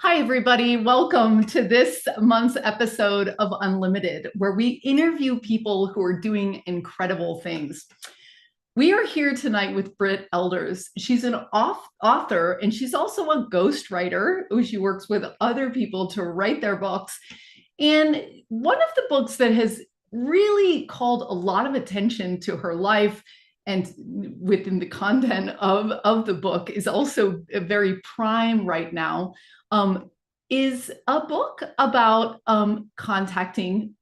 Hi, everybody. Welcome to this month's episode of Unlimited, where we interview people who are doing incredible things. We are here tonight with Brit Elders. She's an author, and she's also a ghostwriter. She works with other people to write their books. And one of the books that has really called a lot of attention to her life and within the content of the book is also very prime right now, is a book about contacting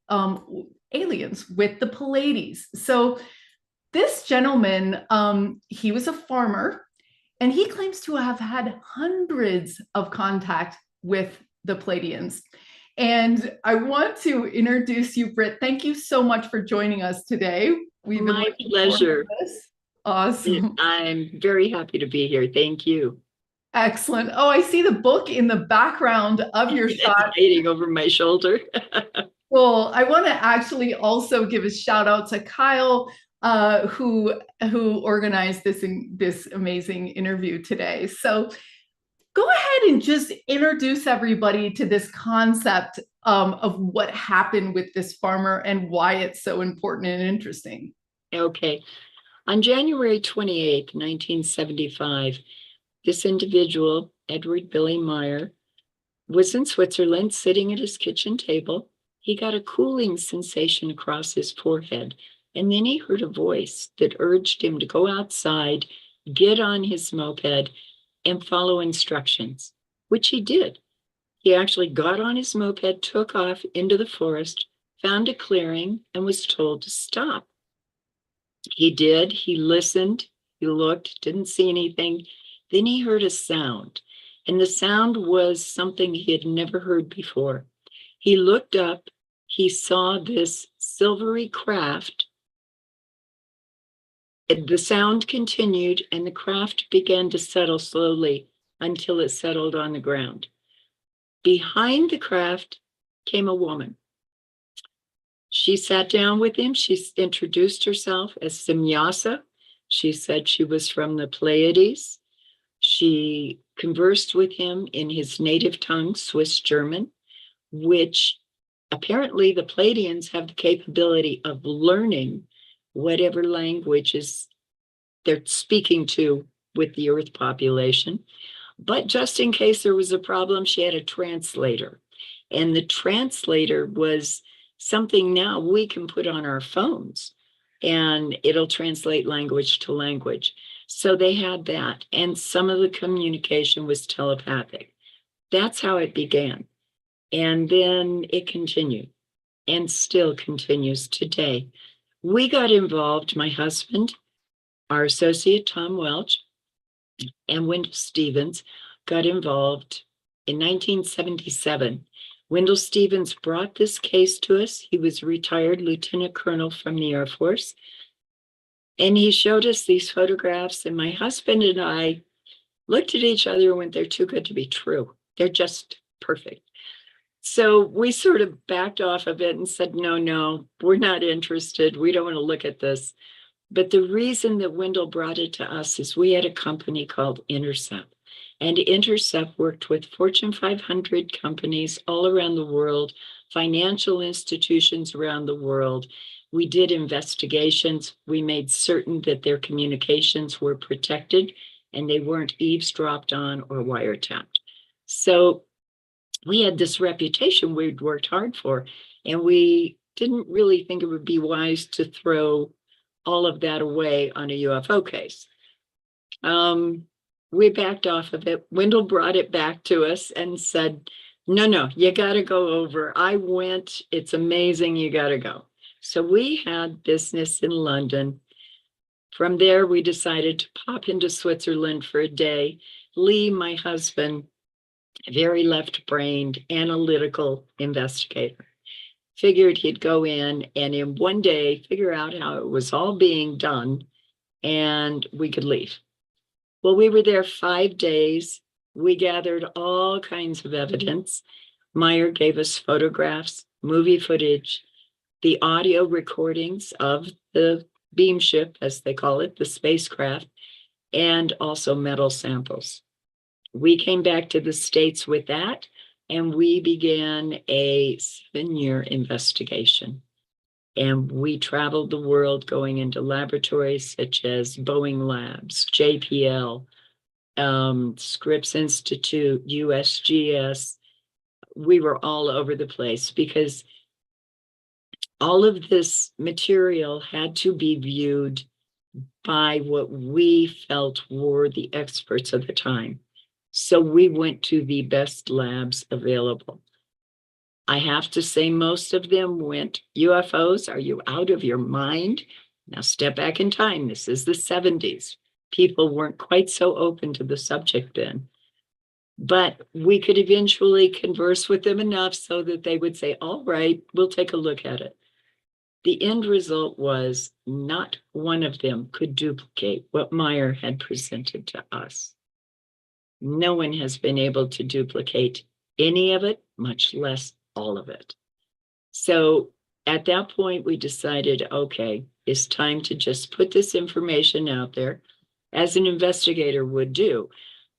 aliens with the Pleiades. So this gentleman, he was a farmer, and he claims to have had hundreds of contact with the Pleiadians. And I want to introduce you, Britt. Thank you so much for joining us today. We've been My pleasure. Awesome. I'm very happy to be here. Thank you. Excellent. Oh, I see the book in the background of your shot. Hiding over my shoulder. Well, I want to actually also give a shout out to Kyle, who organized this amazing interview today. So go ahead and just introduce everybody to this concept of what happened with this farmer and why it's so important and interesting. Okay. On January 28th, 1975, this individual, Edward Billy Meier, was in Switzerland sitting at his kitchen table. He got a cooling sensation across his forehead, and then he heard a voice that urged him to go outside, get on his moped, and follow instructions, which he did. He actually got on his moped, took off into the forest, found a clearing, and was told to stop. He did. He listened. He looked, didn't see anything. Then he heard a sound, and the sound was something he had never heard before. He looked up. He saw this silvery craft. The sound continued, and the craft began to settle slowly until it settled on the ground. Behind the craft came a woman. She sat down with him. She introduced herself as Simyasa. She said she was from the Pleiades. She conversed with him in his native tongue, Swiss German, which apparently the Pleiadians have the capability of learning whatever languages they're speaking to with the Earth population. But just in case there was a problem, she had a translator. And the translator was something now we can put on our phones, and it'll translate language to language. So they had that, and some of the communication was telepathic. That's how it began. And then it continued, and still continues today. We got involved, my husband, our associate Tom Welch, and Wendell Stevens got involved in 1977. Wendell Stevens brought this case to us. He was a retired lieutenant colonel from the Air Force. And he showed us these photographs, and my husband and I looked at each other and went, they're too good to be true. They're just perfect. So we sort of backed off of it and said, no, we're not interested. We don't want to look at this. But the reason that Wendell brought it to us is we had a company called Intercept. And Intercept worked with Fortune 500 companies all around the world, financial institutions around the world. We did investigations. We made certain that their communications were protected and they weren't eavesdropped on or wiretapped. So we had this reputation we'd worked hard for, and we didn't really think it would be wise to throw all of that away on a UFO case. We backed off of it. Wendell brought it back to us and said, no, you got to go over. I went. It's amazing. You got to go. So we had business in London. From there, we decided to pop into Switzerland for a day. Lee, my husband, very left-brained, analytical investigator, figured he'd go in and in one day figure out how it was all being done and we could leave. Well, we were there 5 days. We gathered all kinds of evidence. Meier gave us photographs, movie footage, the audio recordings of the beam ship, as they call it, the spacecraft, and also metal samples. We came back to the States with that. And we began a 7-year investigation. And we traveled the world going into laboratories such as Boeing Labs, JPL, Scripps Institute, USGS. We were all over the place because all of this material had to be viewed by what we felt were the experts of the time. So we went to the best labs available. I have to say, most of them went, UFOs, are you out of your mind? Now step back in time. This is the 70s. People weren't quite so open to the subject then. But we could eventually converse with them enough so that they would say, all right, we'll take a look at it. The end result was not one of them could duplicate what Meier had presented to us. No one has been able to duplicate any of it, much less all of it. So at that point, we decided, okay, it's time to just put this information out there, as an investigator would do,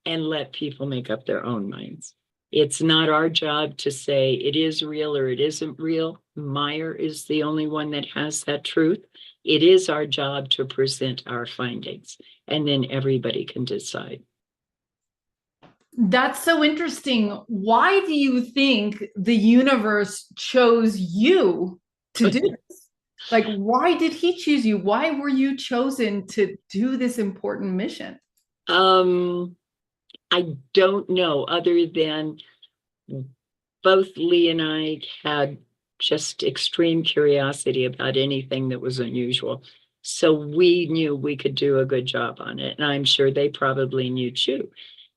and let people make up their own minds. It's not our job to say it is real or it isn't real. Meier is the only one that has that truth. It is our job to present our findings, and then everybody can decide. That's so interesting. Why do you think the universe chose you to do this? Like, why did he choose you? Why were you chosen to do this important mission? I don't know, other than both Lee and I had just extreme curiosity about anything that was unusual. So we knew we could do a good job on it. And I'm sure they probably knew too.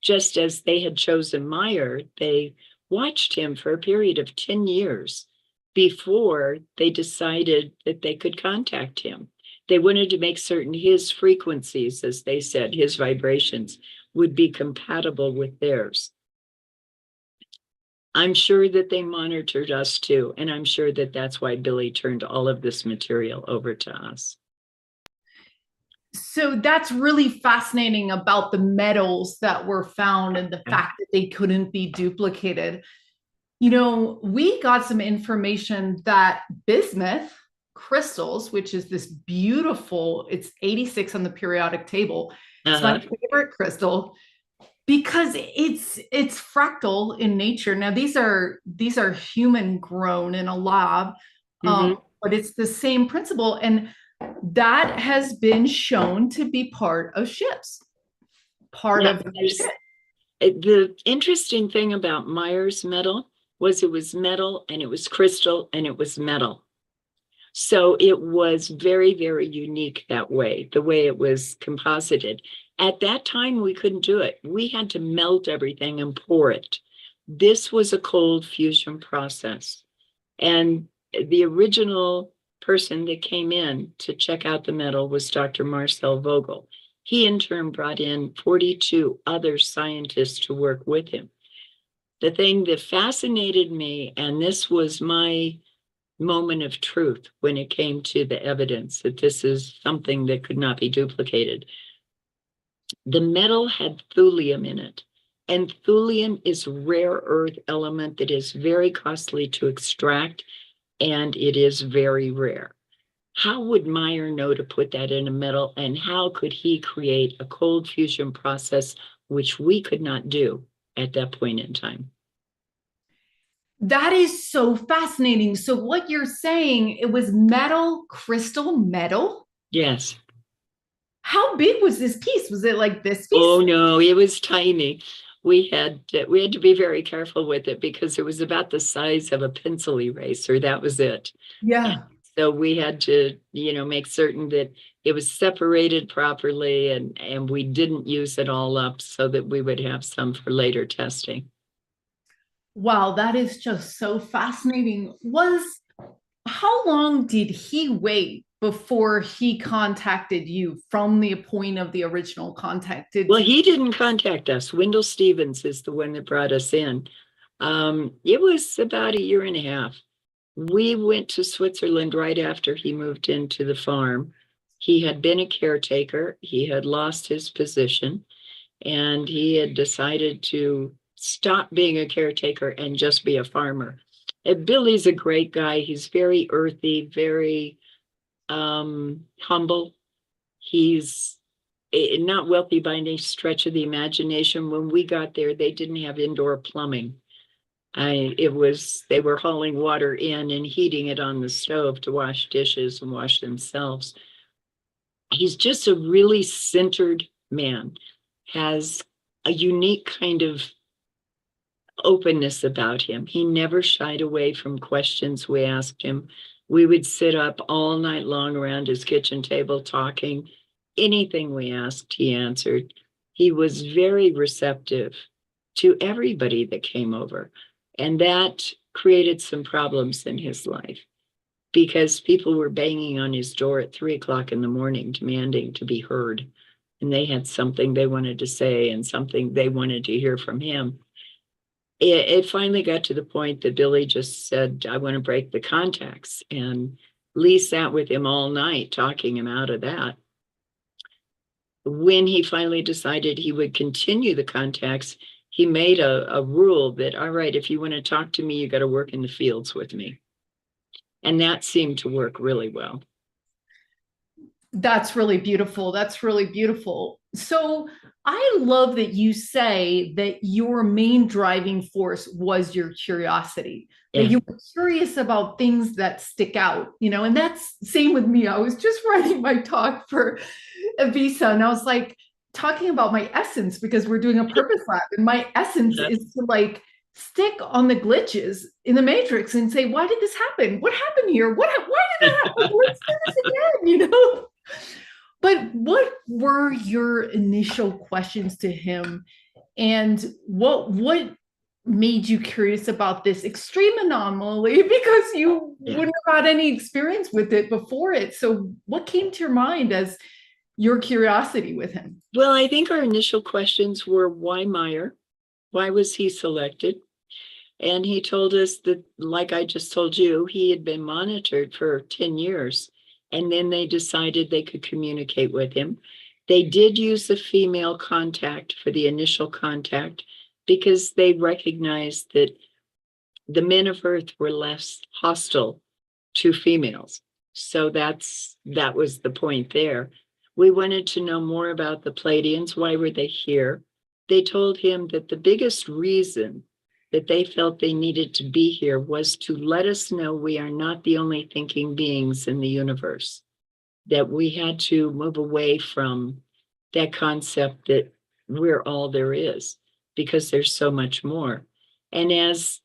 Just as they had chosen Meier, they watched him for a period of 10 years before they decided that they could contact him. They wanted to make certain his frequencies, as they said, his vibrations would be compatible with theirs. I'm sure that they monitored us too, and I'm sure that that's why Billy turned all of this material over to us. So that's really fascinating about the metals that were found and the fact that they couldn't be duplicated. You know, we got some information that bismuth crystals, which is this beautiful, it's 86 on the periodic table. It's my favorite crystal because it's fractal in nature. Now these are human grown in a lab, but it's the same principle, and that has been shown to be part of ships. The interesting thing about Meier's metal was it was metal and it was crystal and it was metal. So it was very, very unique that way, the way it was composited. At that time, we couldn't do it. We had to melt everything and pour it. This was a cold fusion process. And the original person that came in to check out the metal was Dr. Marcel Vogel. He in turn brought in 42 other scientists to work with him. The thing that fascinated me, and this was my moment of truth when it came to the evidence that this is something that could not be duplicated. The metal had thulium in it, and thulium is a rare earth element that is very costly to extract, and it is very rare. How would Meier know to put that in a metal, and how could he create a cold fusion process, which we could not do at that point in time? That is so fascinating. So what you're saying, it was metal, crystal metal? Yes. How big was this piece? Was it like this piece? Oh no, it was tiny. We had to be very careful with it because it was about the size of a pencil eraser. That was it. Yeah. And so we had to, make certain that it was separated properly, and we didn't use it all up so that we would have some for later testing. Wow, that is just so fascinating. How long did he wait before he contacted you from the point of the original contact? Well, he didn't contact us. Wendell Stevens is the one that brought us in. It was about a year and a half. We went to Switzerland right after he moved into the farm. He had been a caretaker. He had lost his position, and he had decided to stop being a caretaker and just be a farmer. And Billy's a great guy. He's very earthy, very humble. He's not wealthy by any stretch of the imagination. When we got there, they didn't have indoor plumbing. They were hauling water in and heating it on the stove to wash dishes and wash themselves. He's just a really centered man, has a unique kind of openness about him. He never shied away from questions we asked him. We would sit up all night long around his kitchen table talking. Anything we asked, he answered. He was very receptive to everybody that came over. And that created some problems in his life because people were banging on his door at 3:00 in the morning, demanding to be heard. And they had something they wanted to say and something they wanted to hear from him. It finally got to the point that Billy just said, I want to break the contacts. And Lee sat with him all night, talking him out of that. When he finally decided he would continue the contacts, he made a rule that, all right, if you want to talk to me, you got to work in the fields with me. And that seemed to work really well. That's really beautiful. That's really beautiful. So I love that you say that your main driving force was your curiosity, that you were curious about things that stick out, and that's same with me. I was just writing my talk for a visa and I was like talking about my essence because we're doing a purpose lab and my essence is to like stick on the glitches in the matrix and say, why did this happen? What happened here? Why did that happen? Let's do this again, But what were your initial questions to him? And what made you curious about this extreme anomaly? Because you wouldn't have had any experience with it before it. So what came to your mind as your curiosity with him? Well, I think our initial questions were, why Meier? Why was he selected? And he told us that, like I just told you, he had been monitored for 10 years. And then they decided they could communicate with him. They did use the female contact for the initial contact because they recognized that the men of Earth were less hostile to females. So that was the point there. We wanted to know more about the Pleiadians. Why were they here? They told him that the biggest reason that they felt they needed to be here was to let us know we are not the only thinking beings in the universe, that we had to move away from that concept that we're all there is, because there's so much more. And as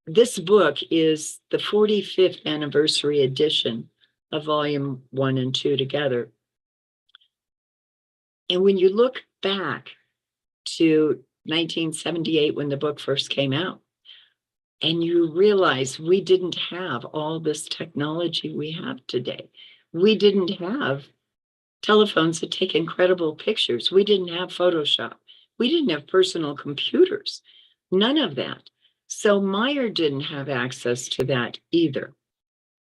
this book is the 45th anniversary edition of volume 1 and 2 together. And when you look back to 1978 when the book first came out, and you realize we didn't have all this technology we have today. We didn't have telephones that take incredible pictures. We didn't have Photoshop. We didn't have personal computers. None of that. So Meier didn't have access to that either.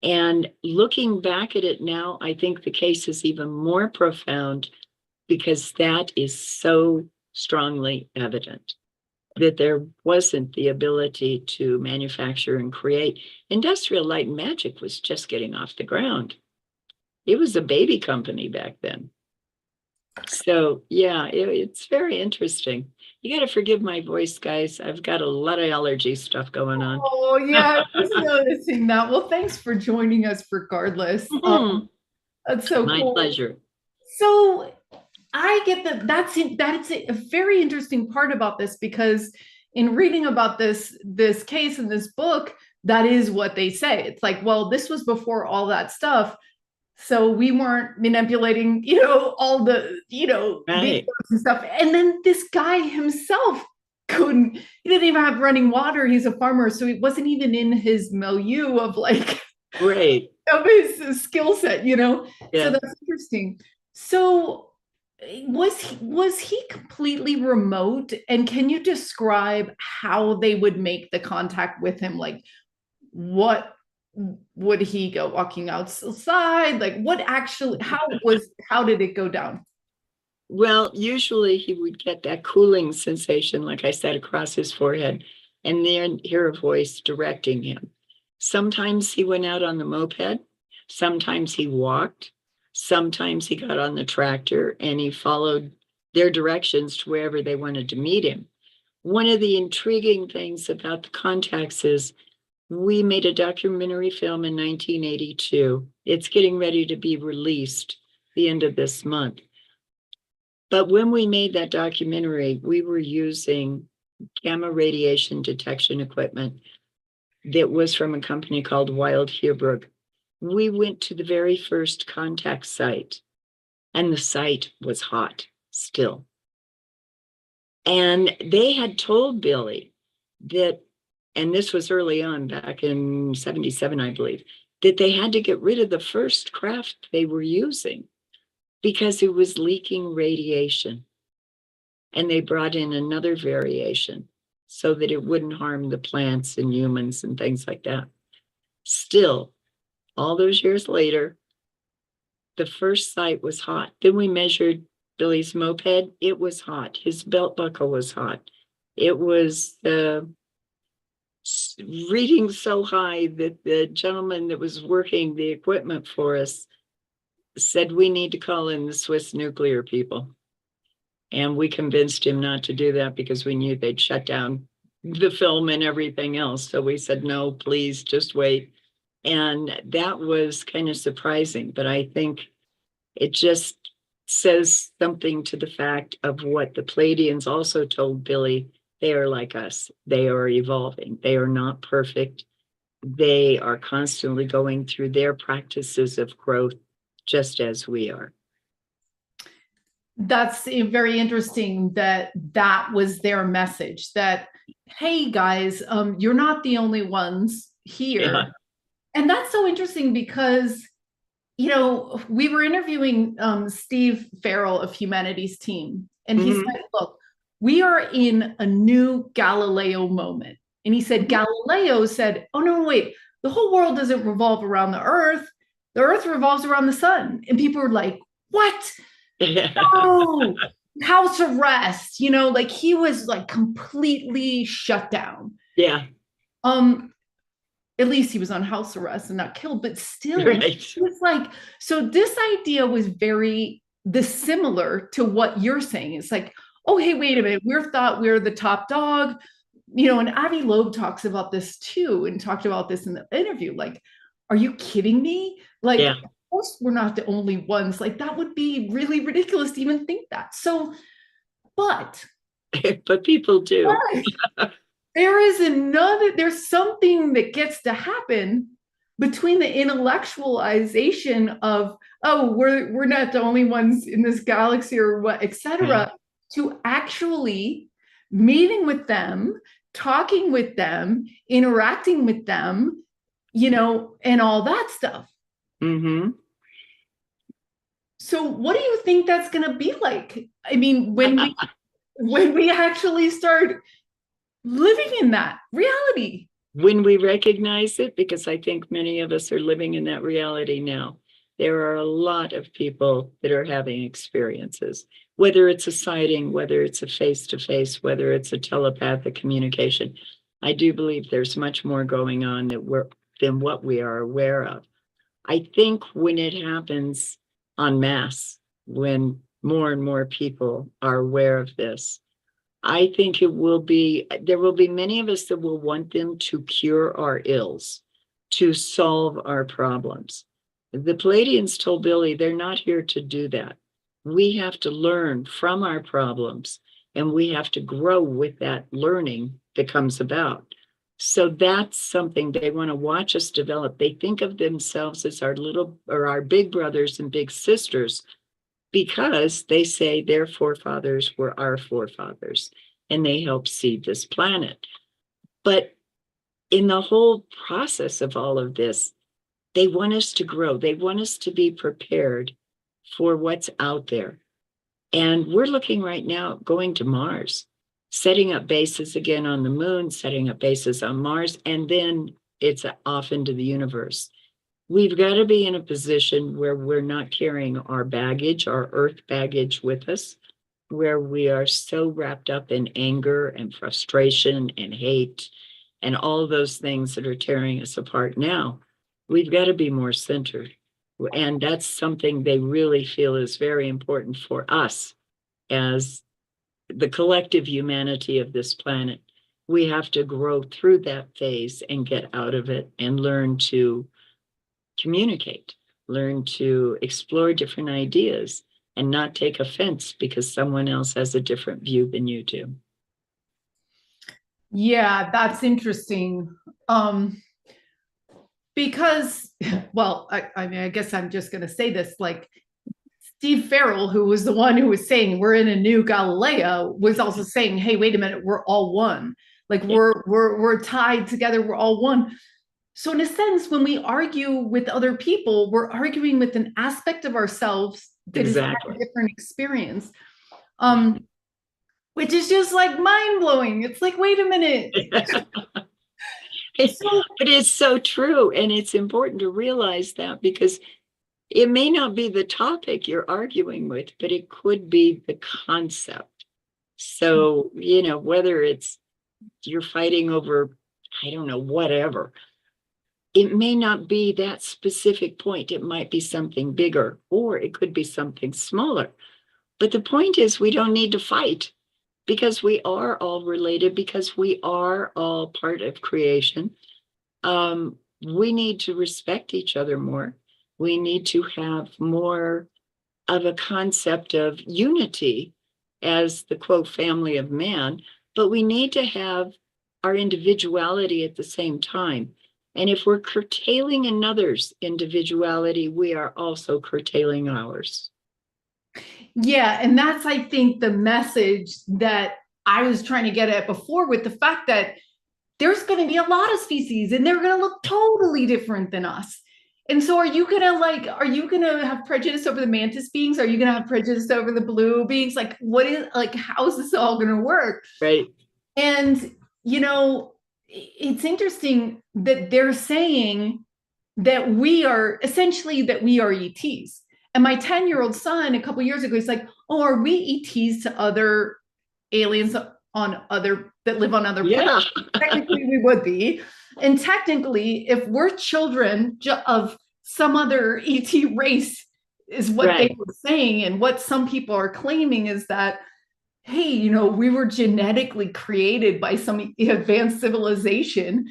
And looking back at it now, I think the case is even more profound because that is so strongly evident that there wasn't the ability to manufacture and create. Industrial Light and Magic was just getting off the ground. It was a baby company back then. So yeah, it's very interesting. You got to forgive my voice, guys. I've got a lot of allergy stuff going on. Oh yeah, I was noticing that. Well, thanks for joining us regardless. That's so My cool. pleasure. So I get that's a very interesting part about this, because in reading about this case in this book, that is what they say. It's like, well, this was before all that stuff, so we weren't manipulating, all the, Right. and stuff. And then this guy himself he didn't even have running water. He's a farmer, so he wasn't even in his milieu of like, Great. of his skill set, Yeah. So that's interesting. So was he completely remote? And can you describe how they would make the contact with him? Like, what would he go walking outside? Like, what actually, how did it go down? Well, usually he would get that cooling sensation, like I said, across his forehead, and then hear a voice directing him. Sometimes he went out on the moped, sometimes he walked, sometimes he got on the tractor and he followed their directions to wherever they wanted to meet him. One of the intriguing things about the contacts is we made a documentary film in 1982. It's getting ready to be released the end of this month. But when we made that documentary, we were using gamma radiation detection equipment that was from a company called Wild Heerbrug. We went to the very first contact site, and the site was hot still. And they had told Billy that, and this was early on, back in 77, I believe, that they had to get rid of the first craft they were using because it was leaking radiation. And they brought in another variation so that it wouldn't harm the plants and humans and things like that. Still, all those years later, the first site was hot. Then we measured Billy's moped. It was hot. His belt buckle was hot. It was reading so high that the gentleman that was working the equipment for us said, we need to call in the Swiss nuclear people. And we convinced him not to do that because we knew they'd shut down the film and everything else. So we said, no, please just wait. And that was kind of surprising, but I think it just says something to the fact of what the Pleiadians also told Billy. They are like us. They are evolving. They are not perfect. They are constantly going through their practices of growth, just as we are. That's very interesting that that was their message, that, hey guys, you're not the only ones here. Yeah. And that's so interesting because, you know, we were interviewing Steve Farrell of Humanity's Team, and he said, look, we are in a new Galileo moment. And he said, Galileo said, oh, no, wait, the whole world doesn't revolve around the earth revolves around the sun. And people were like, what? No, house arrest, you know, like he was like completely shut down. Yeah. At least he was on house arrest and not killed, but still, right. It was like, so this idea was very similar to what you're saying. It's like, oh, hey, wait a minute, we're the top dog, you know, and Avi Loeb talks about this too, and talked about this in the interview. Like, are you kidding me? Like, yeah. Of course we're not the only ones. Like, that would be really ridiculous to even think that. So, but people do. There's something that gets to happen between the intellectualization of, oh, we're not the only ones in this galaxy or what, etc., to actually meeting with them, talking with them, interacting with them, you know, and all that stuff. So what do you think that's going to be like? I mean, when we actually start living in that reality, when we recognize it, because I think many of us are living in that reality now. There are a lot of people that are having experiences, whether it's a sighting, whether it's a face-to-face, whether it's a telepathic communication. I do believe there's much more going on than what we are aware of. I think when it happens en masse, when more and more people are aware of this, I think there will be many of us that will want them to cure our ills, to solve our problems. The Pleiadians told Billy they're not here to do that. We have to learn from our problems, and we have to grow with that learning that comes about. So that's something they want to watch us develop. They think of themselves as our big brothers and big sisters, because they say their forefathers were our forefathers and they helped seed this planet. But in the whole process of all of this, they want us to grow. They want us to be prepared for what's out there. And we're looking right now at going to Mars, setting up bases again on the moon, setting up bases on Mars, and then it's off into the universe. We've got to be in a position where we're not carrying our baggage, our earth baggage with us, where we are so wrapped up in anger and frustration and hate and all of those things that are tearing us apart now. We've got to be more centered. And that's something they really feel is very important for us as the collective humanity of this planet. We have to grow through that phase and get out of it and learn to communicate, learn to explore different ideas and not take offense because someone else has a different view than you do. Yeah, that's interesting. Because, well, I mean, I guess I'm just going to say this, like Steve Farrell, who was the one who was saying we're in a new Galileo, was also saying, hey, wait a minute, we're all one. Like we're tied together, we're all one. So in a sense, when we argue with other people, we're arguing with an aspect of ourselves that has had a different experience. Which is just like mind-blowing. It's like, wait a minute. But it's so true. And it's important to realize that because it may not be the topic you're arguing with, but it could be the concept. So, whether it's you're fighting over, I don't know, whatever, it may not be that specific point. It might be something bigger, or it could be something smaller. But the point is, we don't need to fight because we are all related, because we are all part of creation. We need to respect each other more. We need to have more of a concept of unity as the quote family of man, but we need to have our individuality at the same time. And if we're curtailing another's individuality, we are also curtailing ours. Yeah, and that's, I think, the message that I was trying to get at before, with the fact that there's going to be a lot of species and they're going to look totally different than us. And so are you going to have prejudice over the mantis beings? Are you going to have prejudice over the blue beings? Like, how is this all going to work? Right. And, it's interesting that they're saying that we are ETs. And my 10-year-old son, a couple of years ago, he's like, oh, are we ETs to other aliens that live on other planets? Technically, we would be. And technically, if we're children of some other ET race, is what they were saying. And what some people are claiming is that, hey, we were genetically created by some advanced civilization,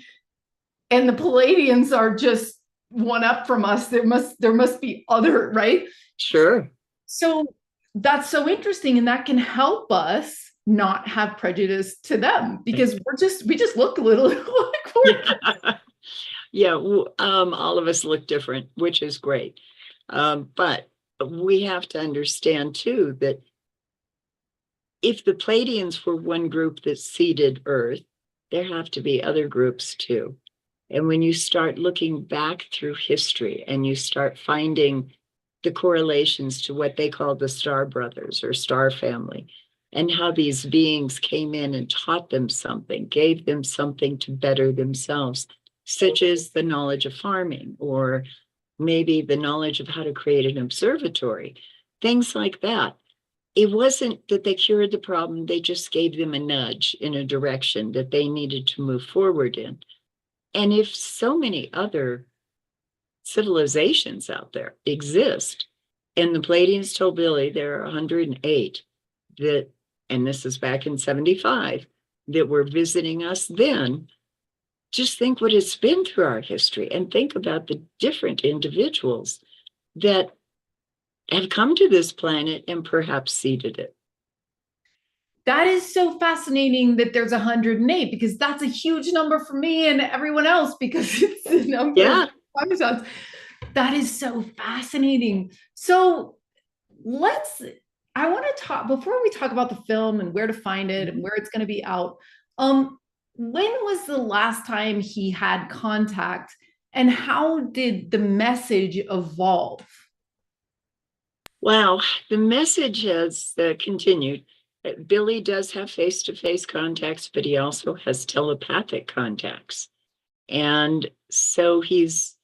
and the Pleiadians are just one up from us. There must be other, right? Sure. So that's so interesting, and that can help us not have prejudice to them, because we just look a little like all of us look different, which is great. But we have to understand too that if the Pleiadians were one group that seeded Earth, there have to be other groups too. And when you start looking back through history and you start finding the correlations to what they call the star brothers or star family, and how these beings came in and taught them something, gave them something to better themselves, such as the knowledge of farming, or maybe the knowledge of how to create an observatory, things like that. It wasn't that they cured the problem, they just gave them a nudge in a direction that they needed to move forward in. And if so many other civilizations out there exist, and the Pleiadians told Billy there are 108 that, and this is back in 75, that were visiting us then, just think what it's been through our history and think about the different individuals that have come to this planet and perhaps seeded it. That is so fascinating that there's 108, because that's a huge number for me and everyone else, because it's the number of Parmesan. That is so fascinating. So I want to talk, before we talk about the film and where to find it and where it's going to be out, when was the last time he had contact, and how did the message evolve? Wow, the message has continued. Billy does have face-to-face contacts, but he also has telepathic contacts. And so he's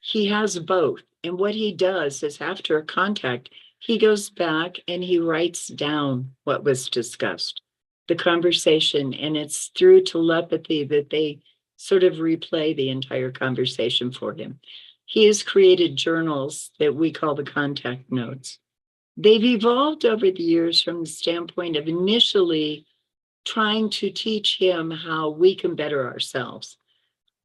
he has both. And what he does is after a contact, he goes back and he writes down what was discussed, the conversation, and it's through telepathy that they sort of replay the entire conversation for him. He has created journals that we call the contact notes. They've evolved over the years from the standpoint of initially trying to teach him how we can better ourselves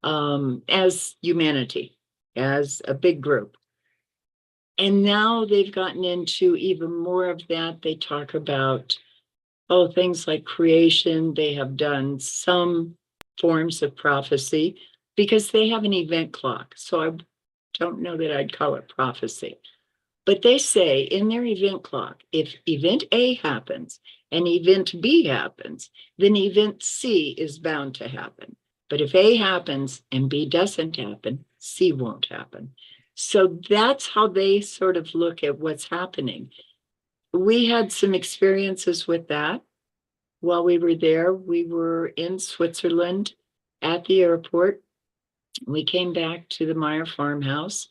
as humanity, as a big group. And now they've gotten into even more of that. They talk about, things like creation. They have done some forms of prophecy because they have an event clock. So I don't know that I'd call it prophecy. But they say in their event clock, if event A happens and event B happens, then event C is bound to happen. But if A happens and B doesn't happen, C won't happen. So that's how they sort of look at what's happening. We had some experiences with that while we were there. We were in Switzerland at the airport. We came back to the Meier farmhouse,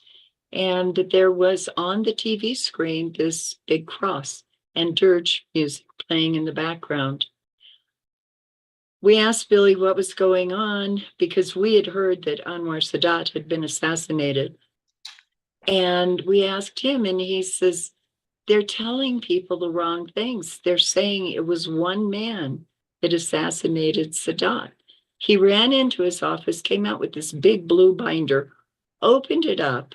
and there was on the TV screen this big cross and dirge music playing in the background. We asked Billy what was going on because we had heard that Anwar Sadat had been assassinated. And we asked him, and he says, they're telling people the wrong things. They're saying it was one man that assassinated Sadat. He ran into his office, came out with this big blue binder, opened it up,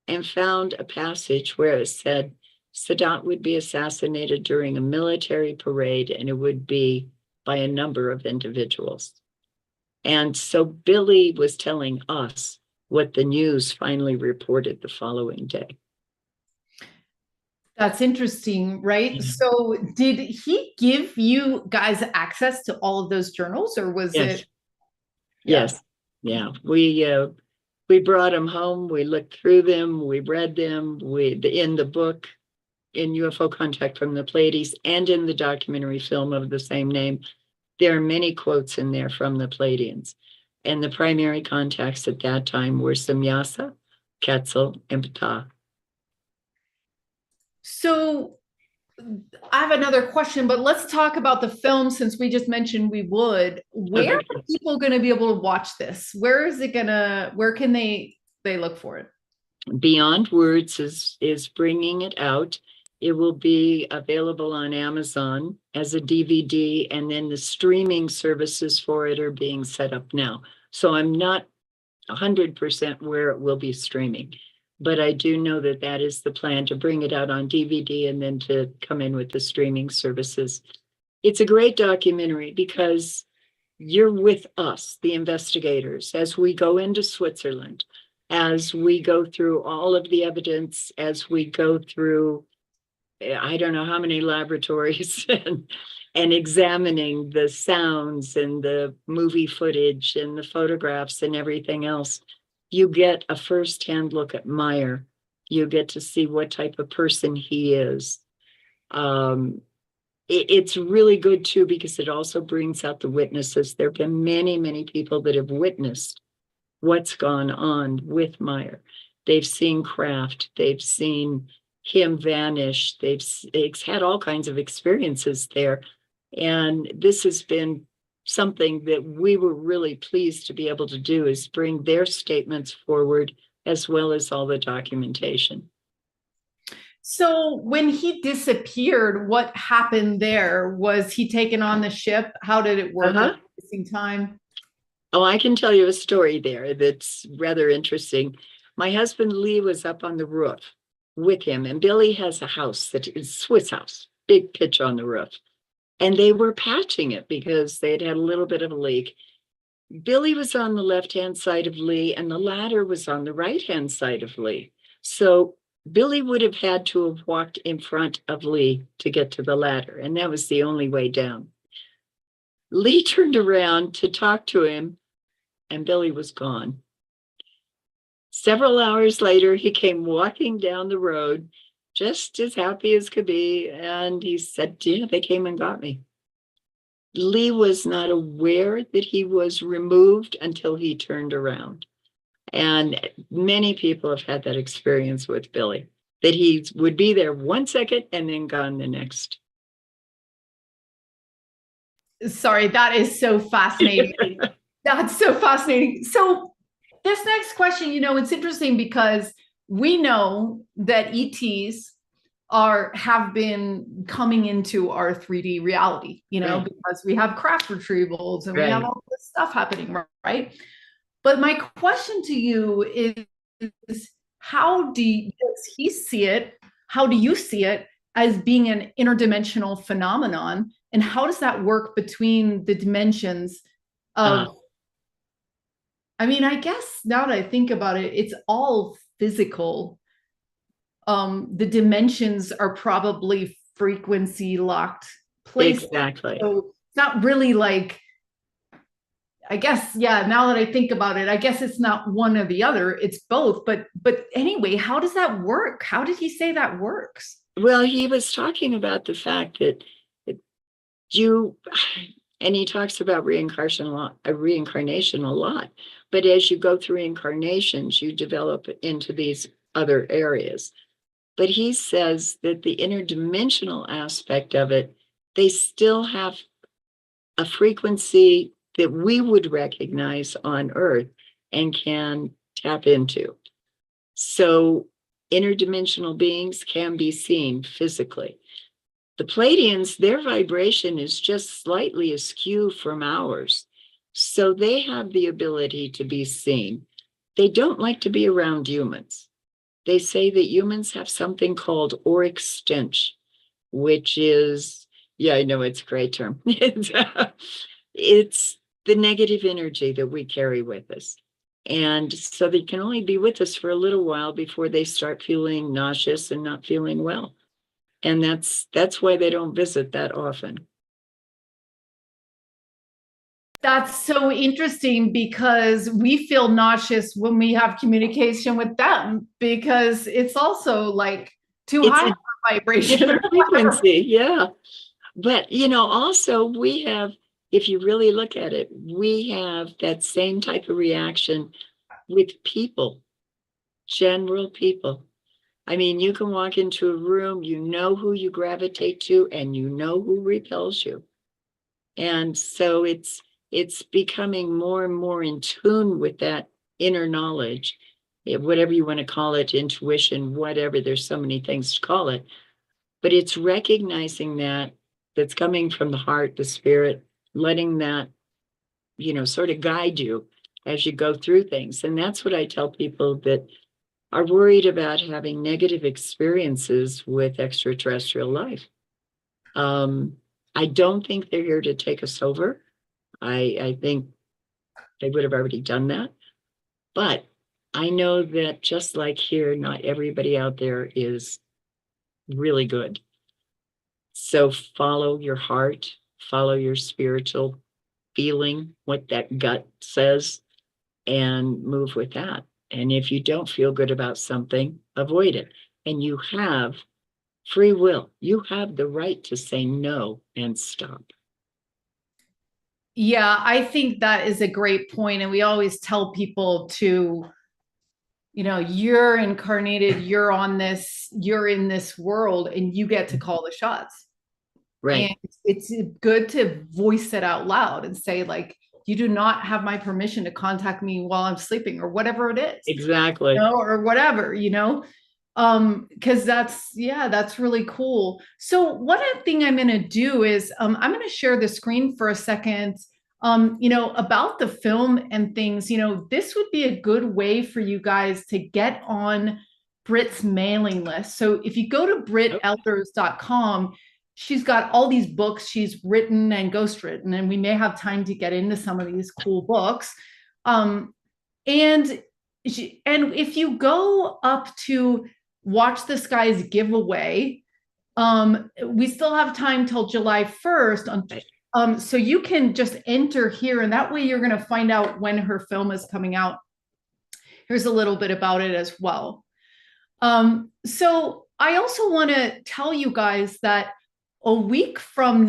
and found a passage where it said Sadat would be assassinated during a military parade, and it would be by a number of individuals. And so Billy was telling us what the news finally reported the following day. That's interesting, right? Yeah. So did he give you guys access to all of those journals, or was Yes. it? Yes. Yeah. We brought them home. We looked through them. We read them. In the book, in UFO Contact from the Pleiades, and in the documentary film of the same name, there are many quotes in there from the Pleiadians. And the primary contacts at that time were Samyasa, Quetzal, and Ptah. So I have another question, but let's talk about the film since we just mentioned we would. Where Okay. are people going to be able to watch this? Where can they look for it? Beyond Words is bringing it out. It will be available on Amazon as a DVD, and then the streaming services for it are being set up now. So I'm not 100% where it will be streaming, but I do know that that is the plan, to bring it out on DVD and then to come in with the streaming services. It's a great documentary because you're with us, the investigators, as we go into Switzerland, as we go through all of the evidence, as we go through, I don't know how many laboratories and examining the sounds and the movie footage and the photographs and everything else. You get a firsthand look at Meier. You get to see what type of person he is. It's really good too, because it also brings out the witnesses. There have been many, many people that have witnessed what's gone on with Meier. They've seen craft, they've seen him vanish, they've had all kinds of experiences there. And this has been something that we were really pleased to be able to do, is bring their statements forward as well as all the documentation. So when he disappeared, what happened there? Was he taken on the ship? How did it work? Uh-huh. Missing time? Oh, I can tell you a story there that's rather interesting. My husband Lee was up on the roof with him, and Billy has a house that is Swiss house, big pitch on the roof. And they were patching it because they had had a little bit of a leak. Billy was on the left-hand side of Lee, and the ladder was on the right-hand side of Lee. So Billy would have had to have walked in front of Lee to get to the ladder, and that was the only way down. Lee turned around to talk to him, and Billy was gone. Several hours later, he came walking down the road, just as happy as could be, and he said, yeah, they came and got me. Lee was not aware that he was removed until he turned around. And many people have had that experience with Billy, that he would be there 1 second and then gone the next. Sorry, that is so fascinating. That's so fascinating. So this next question, it's interesting because we know that ETs have been coming into our 3D reality, Right. because we have craft retrievals and we have Right. all this stuff happening, right? But my question to you is how does he see it? How do you see it as being an interdimensional phenomenon? And how does that work between the dimensions of, I guess now that I think about it, it's all physical. The dimensions are probably frequency locked places. Exactly. So it's not really like, I guess, yeah, now that I think about it, I guess it's not one or the other, it's both. But anyway, how does that work? How did he say that works? Well, he was talking about the fact that you, and he talks about reincarnation a lot, but as you go through incarnations, you develop into these other areas. But he says that the interdimensional aspect of it, they still have a frequency that we would recognize on Earth and can tap into. So interdimensional beings can be seen physically. The Pleiadians, their vibration is just slightly askew from ours. So they have the ability to be seen. They don't like to be around humans. They say that humans have something called auric stench, which is, yeah, I know it's a great term. It's the negative energy that we carry with us. And so they can only be with us for a little while before they start feeling nauseous and not feeling well. And that's why they don't visit that often. That's so interesting because we feel nauseous when we have communication with them because it's also like too It's high a vibration. different frequency, yeah. But also we have, if you really look at it, we have that same type of reaction with people, general people. You can walk into a room, you know who you gravitate to, and you know who repels you. And so it's becoming more and more in tune with that inner knowledge, whatever you want to call it, intuition, whatever. There's so many things to call it, but it's recognizing that's coming from the heart, the spirit, letting that sort of guide you as you go through things. And that's what I tell people that are worried about having negative experiences with extraterrestrial life. I don't think they're here to take us over. I think they would have already done that. But I know that just like here, not everybody out there is really good. So follow your heart, follow your spiritual feeling, what that gut says, and move with that. And if you don't feel good about something, avoid it. And you have free will. You have the right to say no and stop. Yeah, I think that is a great point. And we always tell people to, you're incarnated, you're in this world, and you get to call the shots. Right. And it's good to voice it out loud and say, like, you do not have my permission to contact me while I'm sleeping or whatever it is. Exactly. Or whatever, because that's really cool. So one thing I'm going to do is I'm going to share the screen for a second. About the film and things, this would be a good way for you guys to get on Brit's mailing list. So if you go to britelders.com, she's got all these books she's written and ghostwritten, and we may have time to get into some of these cool books. And if you go up to Watch the Skies giveaway, we still have time till July 1st. So you can just enter here, and that way you're going to find out when her film is coming out. Here's a little bit about it as well. So I also want to tell you guys that a week from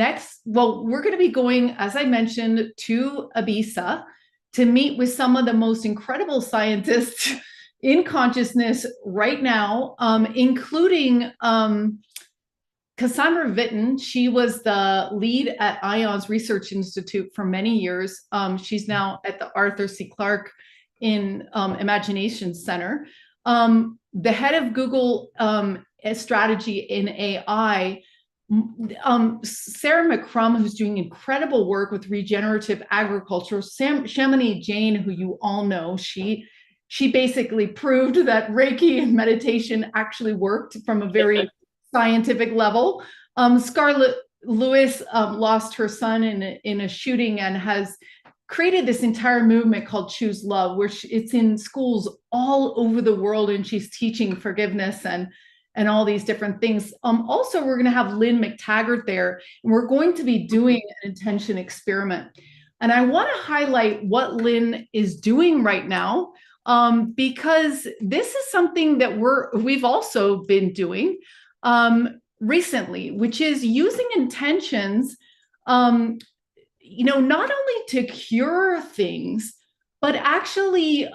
we're going to be going, as I mentioned, to Ibiza to meet with some of the most incredible scientists in consciousness right now, including Cassandra Witten. She was the lead at IONS Research Institute for many years. She's now at the Arthur C. Clarke in Imagination Center. The head of Google strategy in AI, Sarah McCrum, who's doing incredible work with regenerative agriculture. Chamonix Jane, who you all know, she basically proved that Reiki and meditation actually worked from a very scientific level. Scarlett Lewis lost her son in a shooting and has created this entire movement called Choose Love, where it's in schools all over the world, and she's teaching forgiveness and all these different things. Also, we're going to have Lynn McTaggart there, and we're going to be doing an intention experiment. And I want to highlight what Lynn is doing right now, because this is something that we've also been doing recently, which is using intentions, not only to cure things, but actually,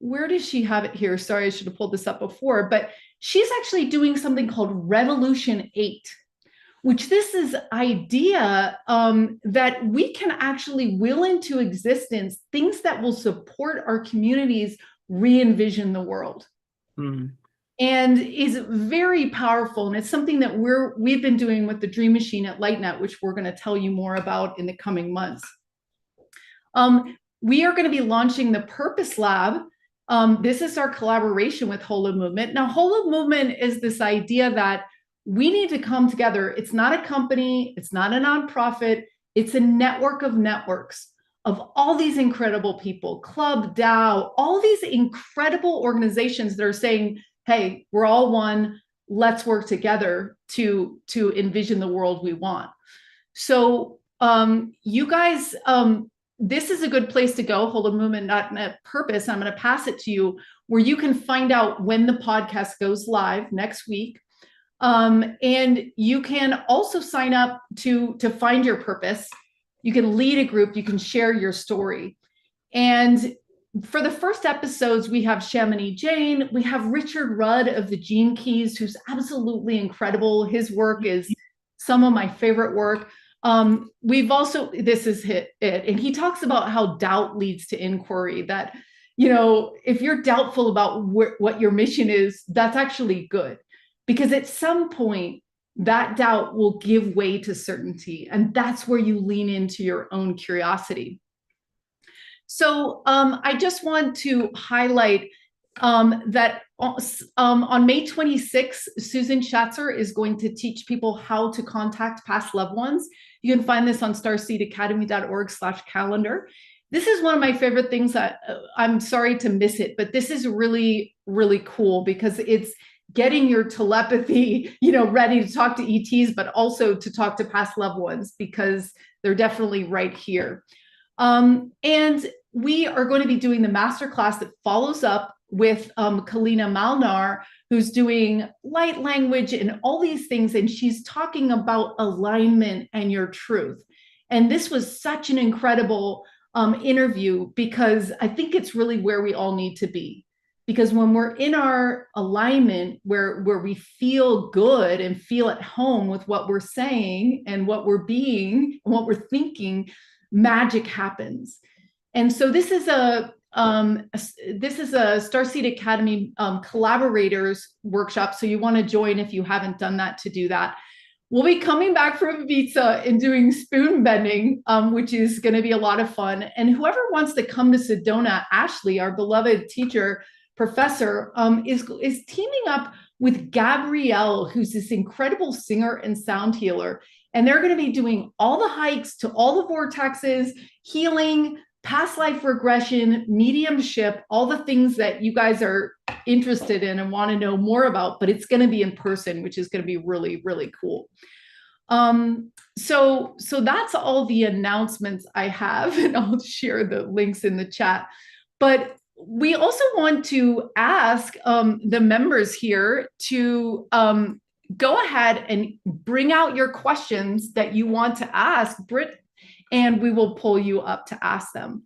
where does she have it here? Sorry, I should have pulled this up before, but she's actually doing something called Revolution 8, which this is idea that we can actually will into existence things that will support our communities re-envision the world. And is very powerful. And it's something that we've been doing with the Dream Machine at LightNet, which we're going to tell you more about in the coming months. We are going to be launching the Purpose Lab. This is our collaboration with Holo Movement. Now, Holo Movement is this idea that we need to come together. It's not a company. It's not a nonprofit. It's a network of networks of all these incredible people, Club, DAO, all these incredible organizations that are saying, hey, we're all one. Let's work together to envision the world we want. So you guys, this is a good place to go, Holo Movement.net Purpose. I'm going to pass it to you, where you can find out when the podcast goes live next week. And you can also sign up to find your purpose. You can lead a group. You can share your story. And for the first episodes, we have Chamonix Jane. We have Richard Rudd of the Gene Keys, who's absolutely incredible. His work is some of my favorite work. We've also, this is it. And he talks about how doubt leads to inquiry, that, if you're doubtful about what your mission is, that's actually good, because at some point that doubt will give way to certainty. And that's where you lean into your own curiosity. So I just want to highlight that on May 26th, Susan Schatzer is going to teach people how to contact past loved ones. You can find this on starseedacademy.org/calendar. This is one of my favorite things that I'm sorry to miss it, but this is really, really cool, because it's getting your telepathy, ready to talk to ETs, but also to talk to past loved ones, because they're definitely right here. And we are going to be doing the masterclass that follows up with Kalina Malnar, who's doing light language and all these things. And she's talking about alignment and your truth. And this was such an incredible interview, because I think it's really where we all need to be. Because when we're in our alignment, where we feel good and feel at home with what we're saying and what we're being and what we're thinking, magic happens. And so this is a Starseed Academy collaborators workshop. So you want to join if you haven't done that, to do that. We'll be coming back from Ibiza and doing spoon bending, which is going to be a lot of fun. And whoever wants to come to Sedona, Ashley, our beloved teacher, professor, is teaming up with Gabrielle, who's this incredible singer and sound healer. And they're going to be doing all the hikes to all the vortexes, healing, past life regression, mediumship, all the things that you guys are interested in and want to know more about, but it's going to be in person, which is going to be really, really cool. So that's all the announcements I have, and I'll share the links in the chat. But we also want to ask the members here to go ahead and bring out your questions that you want to ask Brit and we will pull you up to ask them.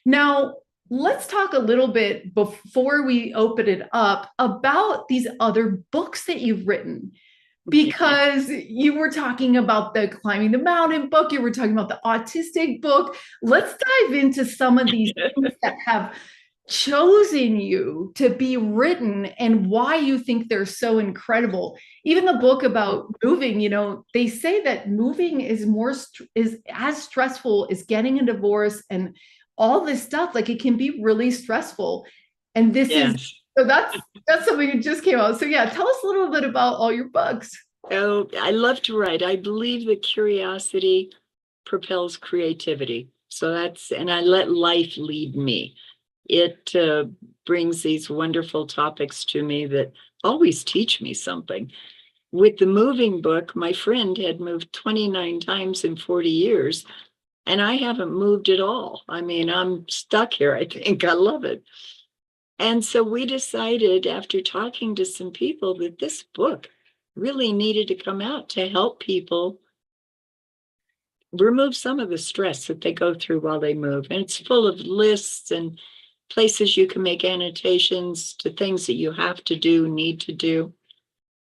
Now, let's talk a little bit before we open it up about these other books that you've written, because you were talking about the climbing the mountain book, you were talking about the autistic book. Let's dive into some of these things that have chosen you to be written and why you think they're so incredible. Even the book about moving, they say that moving is is as stressful as getting a divorce and all this stuff. Like, it can be really stressful. And this is so that's something that just came out. So yeah, tell us a little bit about all your books. Oh, I love to write. I believe that curiosity propels creativity. And I let life lead me. It brings these wonderful topics to me that always teach me something. With the moving book, my friend had moved 29 times in 40 years, and I haven't moved at all. I mean, I'm stuck here, I think. I love it. And so we decided, after talking to some people, that this book really needed to come out to help people remove some of the stress that they go through while they move. And it's full of lists and places you can make annotations to things that you have to do, need to do.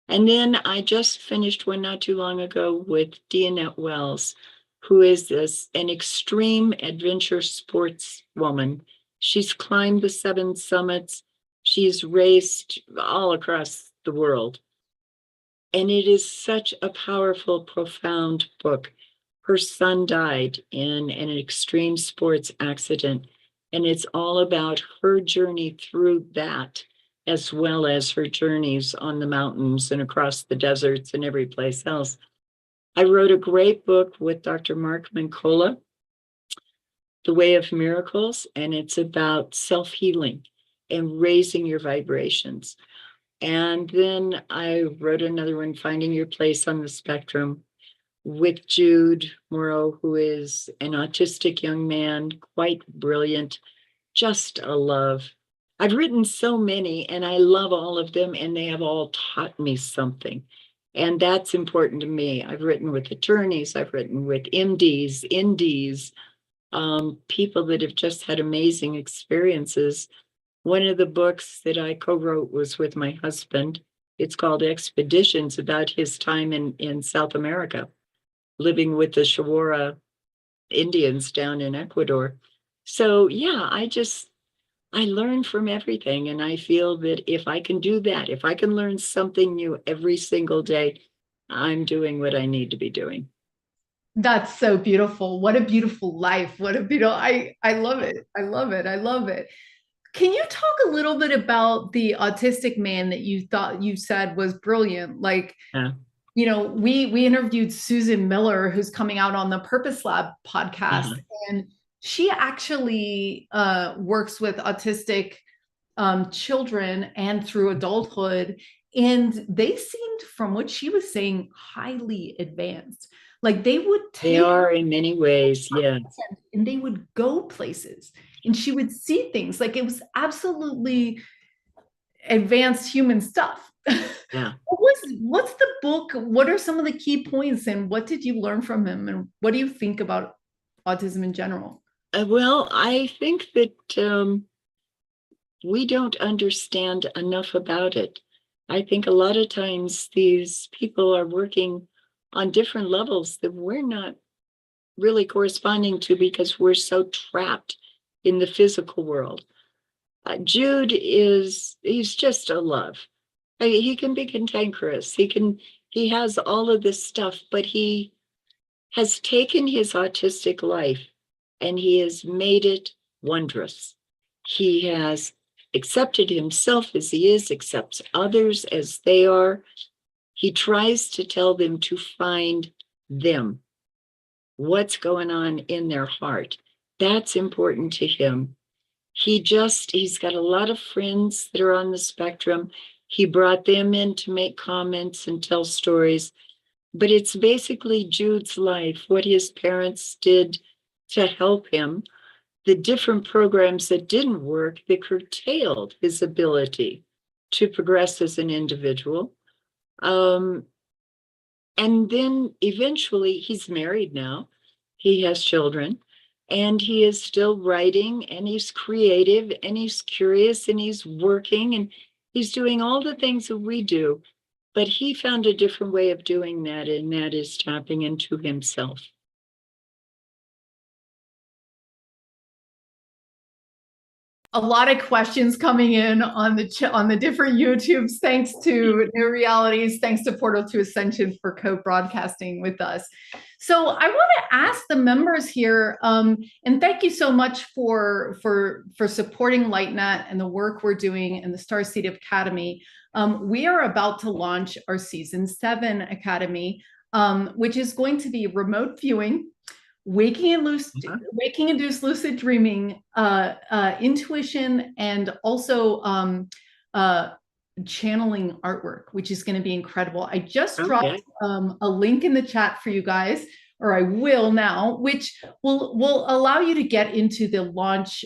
And then I just finished one not too long ago with Deanette Wells, who is an extreme adventure sports woman. She's climbed the 7 summits. She's raced all across the world. And it is such a powerful, profound book. Her son died in an extreme sports accident, and it's all about her journey through that, as well as her journeys on the mountains and across the deserts and every place else. I wrote a great book with Dr. Mark Mancola, The Way of Miracles, and it's about self-healing and raising your vibrations. And then I wrote another one, Finding Your Place on the Spectrum, with Jude Morrow, who is an autistic young man, quite brilliant, just a love. I've written so many, and I love all of them, and they have all taught me something. And that's important to me. I've written with attorneys, I've written with MDs, NDs, people that have just had amazing experiences. One of the books that I co-wrote was with my husband. It's called Expeditions, about his time in South America, living with the Chihuahua Indians down in Ecuador. So yeah, I learn from everything. And I feel that if I can do that, if I can learn something new every single day, I'm doing what I need to be doing. That's so beautiful. What a beautiful life. What a beautiful, I love it. I love it. I love it. Can you talk a little bit about the autistic man that you said was brilliant? Like, Yeah. We interviewed Susan Miller, who's coming out on the Purpose Lab podcast, and she actually works with autistic children and through adulthood. And they seemed, from what she was saying, highly advanced. Like, They are in many ways, yes. And they would go places, and she would see things. Like, it was absolutely advanced human stuff. Yeah. What's the book? What are some of the key points, and what did you learn from him? And what do you think about autism in general? Well, I think that we don't understand enough about it. I think a lot of times these people are working on different levels that we're not really corresponding to, because we're so trapped in the physical world. Jude he's just a love. He can be cantankerous. He has all of this stuff, but he has taken his autistic life and he has made it wondrous. He has accepted himself as he is, accepts others as they are. He tries to tell them to find them, what's going on in their heart. That's important to him. He's got a lot of friends that are on the spectrum. He brought them in to make comments and tell stories. But it's basically Jude's life, what his parents did to help him, the different programs that didn't work, that curtailed his ability to progress as an individual. And then eventually, he's married now. He has children, and he is still writing, and he's creative, and he's curious, and he's working, and he's doing all the things that we do. But he found a different way of doing that, and that is tapping into himself. A lot of questions coming in on the different YouTubes. Thanks to New Realities, thanks to Portal to Ascension for co-broadcasting with us. So I want to ask the members here, and thank you so much for supporting LightNet and the work we're doing in the Starseed Academy. We are about to launch our Season 7 Academy, which is going to be remote viewing, waking-induced lucid dreaming, intuition, and also channeling artwork, which is going to be incredible. I just dropped a link in the chat for you guys, or I will now, which will allow you to get into the launch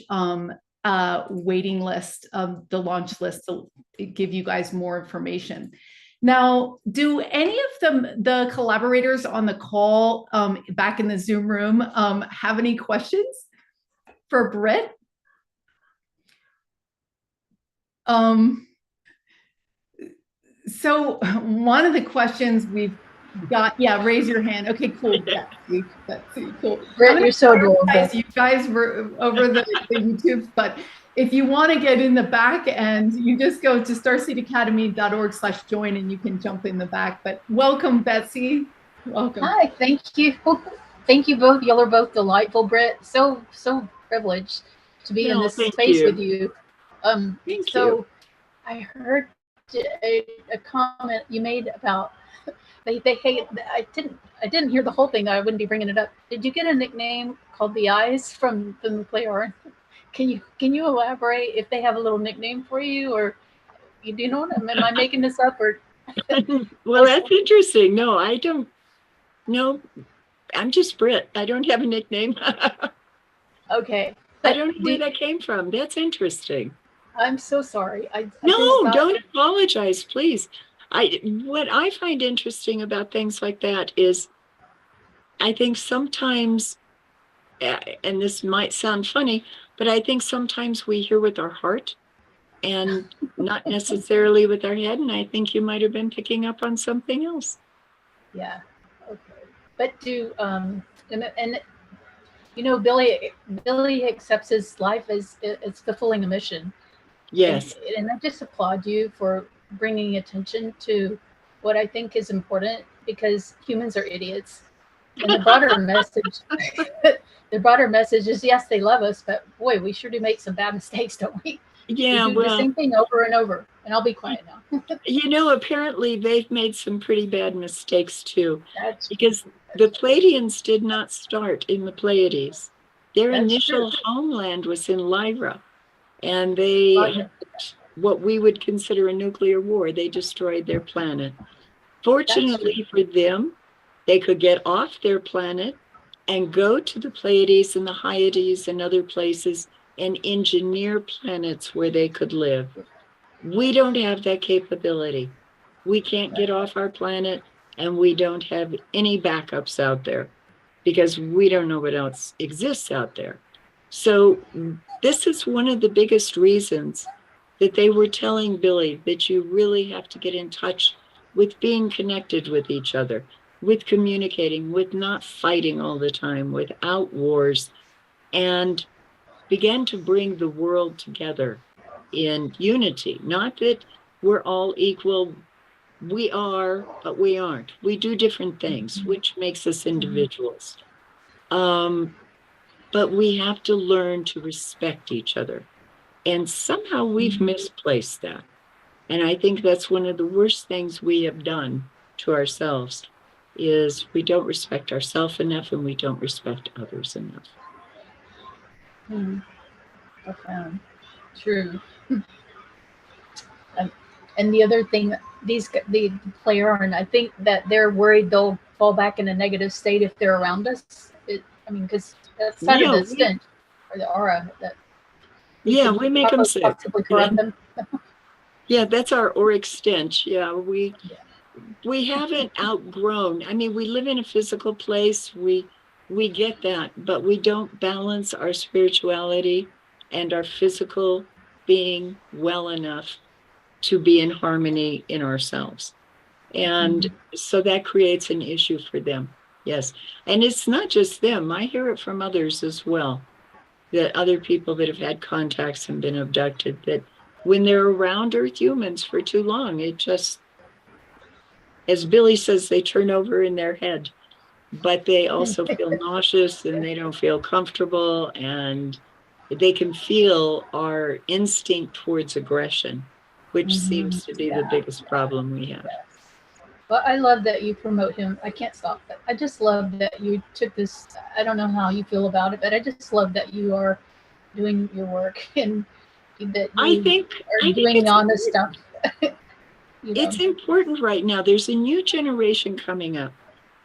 waiting list, the launch list, to give you guys more information. Now, do any of the collaborators on the call back in the Zoom room have any questions for Brit? So one of the questions we've got, yeah, raise your hand. Okay, cool. Betsy, cool. Brit, you're so adorable. You guys were over the YouTube, but if you want to get in the back end, you just go to starseedacademy.org/join and you can jump in the back. But welcome, Betsy. Welcome. Hi, thank you. Thank you both. Y'all are both delightful, Brit. So privileged to be in this space with you. Thank you. I heard a comment you made about they hate. I didn't hear the whole thing. I wouldn't be bringing it up. Did you get a nickname called the Eyes from the Pleiades? Can you elaborate if they have a little nickname for you, or you do know? Am I making this up, or? Well, that's interesting. No, I don't. No, I'm just Brit. I don't have a nickname. Okay. I don't know where that came from. That's interesting. I'm so sorry. No, don't apologize, please. What I find interesting about things like that is, I think sometimes, and this might sound funny, but I think sometimes we hear with our heart and not necessarily with our head. And I think you might have been picking up on something else. Yeah. Okay. But and you know, Billy accepts his life as it's fulfilling a mission. Yes. And I just applaud you for bringing attention to what I think is important, because humans are idiots. And the broader message is, yes, they love us, but boy, we sure do make some bad mistakes, don't we? Yeah, we do the same thing over and over. And I'll be quiet now. You know, apparently they've made some pretty bad mistakes too, because the Pleiadians did not start in the Pleiades. Their initial homeland was in Lyra, and they had what we would consider a nuclear war. They destroyed their planet. Fortunately for them, they could get off their planet and go to the Pleiades and the Hyades and other places and engineer planets where they could live. We don't have that capability. We can't get off our planet, and we don't have any backups out there because we don't know what else exists out there. So this is one of the biggest reasons that they were telling Billy that you really have to get in touch with being connected with each other, with communicating, with not fighting all the time, without wars, and began to bring the world together in unity. Not that we're all equal. We are, but we aren't. We do different things, which makes us individuals. But we have to learn to respect each other. And somehow we've misplaced that. And I think that's one of the worst things we have done to ourselves, is we don't respect ourselves enough, and we don't respect others enough. Profound. True. And the other thing, the Pleiadians, I think that they're worried they'll fall back in a negative state if they're around us. Because that's kind of the stench or the aura that. Yeah, we make them sick. Possibly corrupt them. Yeah, that's our auric stench. Yeah, we haven't outgrown. I mean, we live in a physical place. We we get that, but we don't balance our spirituality and our physical being well enough to be in harmony in ourselves. And so that creates an issue for them. Yes. And it's not just them. I hear it from others as well, that other people that have had contacts and been abducted, that when they're around Earth humans for too long, it just, as Billy says, they turn over in their head, but they also feel nauseous and they don't feel comfortable, and they can feel our instinct towards aggression, which seems to be the biggest problem we have. Well, I love that you promote him. I can't stop it. I just love that you took this. I don't know how you feel about it, but I just love that you are doing your work and that you are doing honest stuff. It's important right now. There's a new generation coming up.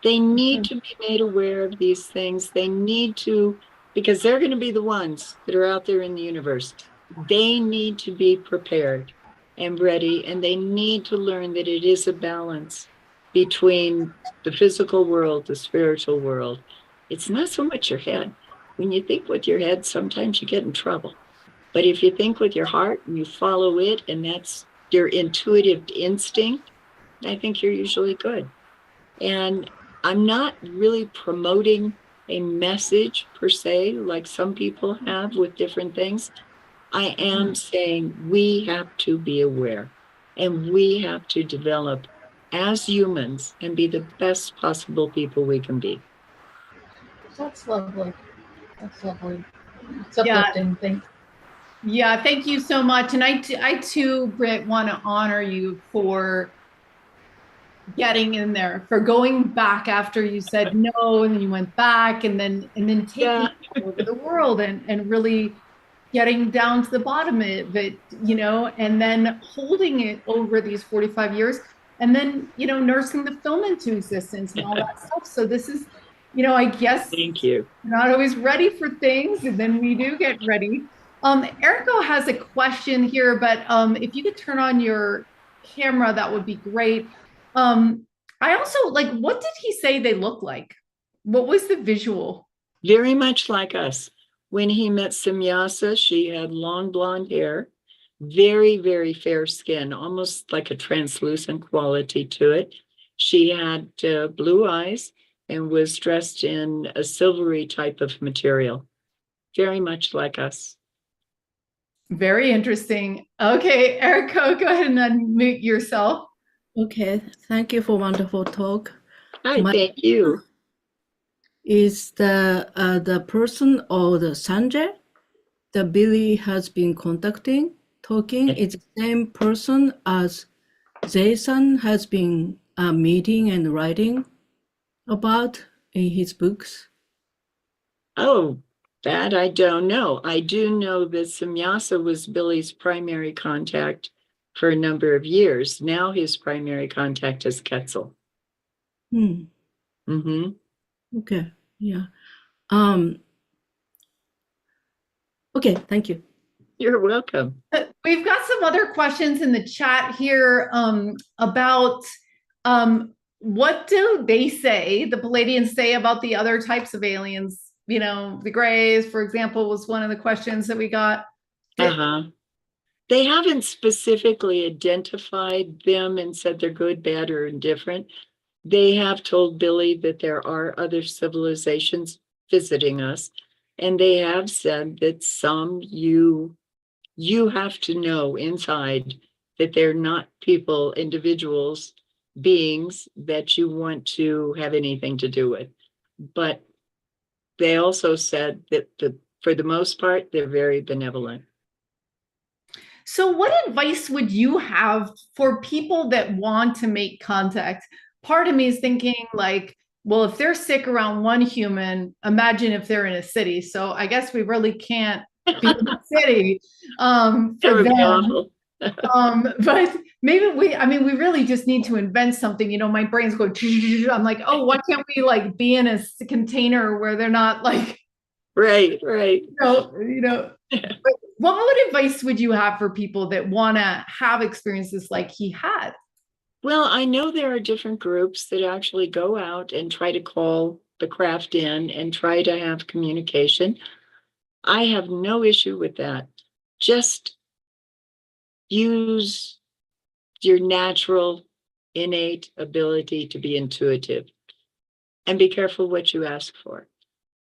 They need to be made aware of these things. They need to, because they're going to be the ones that are out there in the universe. They need to be prepared and ready, and they need to learn that it is a balance between the physical world, the spiritual world. It's not so much your head. When you think with your head, sometimes you get in trouble. But if you think with your heart and you follow it, and that's your intuitive instinct, I think you're usually good. And I'm not really promoting a message per se, like some people have with different things. I am saying we have to be aware, and we have to develop as humans and be the best possible people we can be. That's lovely. That's lovely. It's uplifting thing. Yeah, thank you so much. And I too, Brit, want to honor you for getting in there, for going back after you said no, and then you went back, and then taking it over the world and really getting down to the bottom of it, and then holding it over these 45 years, and then, nursing the film into existence and all that stuff. So this is, I guess, thank you. We're not always ready for things, and then we do get ready. Erico has a question here, but if you could turn on your camera, that would be great. I also, what did he say they look like? What was the visual? Very much like us. When he met Simyasa, she had long blonde hair, very, very fair skin, almost like a translucent quality to it. She had blue eyes and was dressed in a silvery type of material, very much like us. Very interesting. Okay, Erico, go ahead and unmute yourself. Okay, thank you for wonderful talk. Hi, thank you. Is the person or the Sanjay that Billy has been talking, is the same person as Jason has been meeting and writing about in his books? Oh, that I don't know. I do know that Simyasa was Billy's primary contact for a number of years. Now his primary contact is Quetzal. Okay, yeah. Okay, thank you. You're welcome. We've got some other questions in the chat here about what do they say, the Pleiadians say about the other types of aliens? The Greys, for example, was one of the questions that we got. They haven't specifically identified them and said they're good, bad, or indifferent. They have told Billy that there are other civilizations visiting us, and they have said that some you have to know inside that they're not people, individuals, beings that you want to have anything to do with. But they also said that for the most part, they're very benevolent. So what advice would you have for people that want to make contact? Part of me is thinking well, if they're sick around one human, imagine if they're in a city. So I guess we really can't be in the city for them. But maybe we really just need to invent something. My brain's going, I'm like, oh, why can't we be in a container where they're not Right. What advice would you have for people that want to have experiences like he had? Well, I know there are different groups that actually go out and try to call the craft in and try to have communication. I have no issue with that. Just use your natural, innate ability to be intuitive, and be careful what you ask for.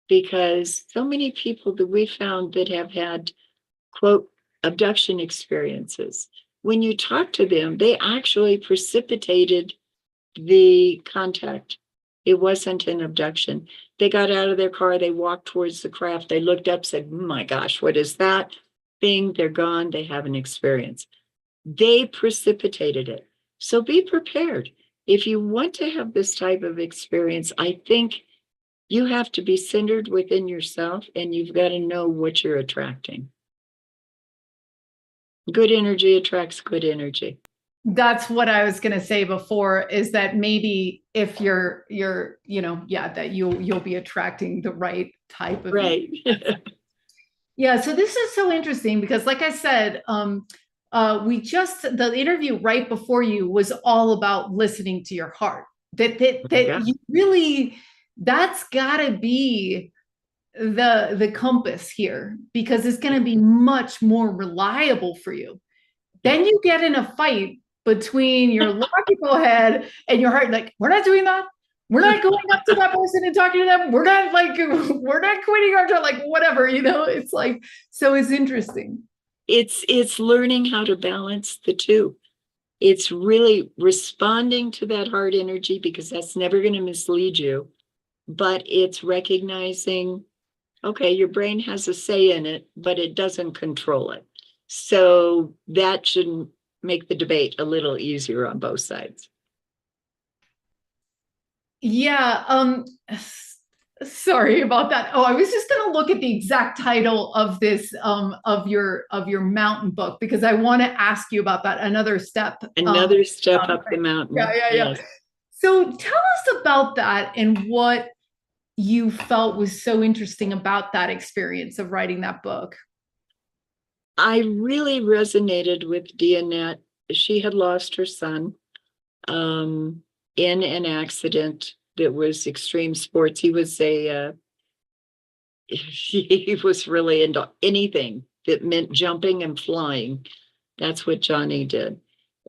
Because so many people that we found that have had, quote, abduction experiences, when you talk to them, they actually precipitated the contact. It wasn't an abduction. They got out of their car, they walked towards the craft, they looked up, said, my gosh, what is that thing? They're gone, they have an experience. They precipitated it. So be prepared. If you want to have this type of experience, I think you have to be centered within yourself, and you've got to know what you're attracting. Good energy attracts good energy. That's what I was going to say before, is that maybe if you're, that you'll be attracting the right type of. Right. Yeah. So this is so interesting because, like I said, the interview right before you was all about listening to your heart. You really, that's gotta be the compass here, because it's going to be much more reliable for you. Then you get in a fight between your logical head and your heart, like, we're not doing that. We're not going up to that person and talking to them. We're not quitting our job, like, whatever, it's like, so it's interesting. It's learning how to balance the two. It's really responding to that heart energy, because that's never going to mislead you. But it's recognizing, okay, your brain has a say in it, but it doesn't control it. So that should make the debate a little easier on both sides. Yeah. Sorry about that. Oh, I was just going to look at the exact title of this, of your mountain book, because I want to ask you about that. Another step Up the mountain. Yeah. Yes. So tell us about that and what you felt was so interesting about that experience of writing that book. I really resonated with Dianette. She had lost her son in an accident that was extreme sports. He was he was really into anything that meant jumping and flying. That's what Johnny did.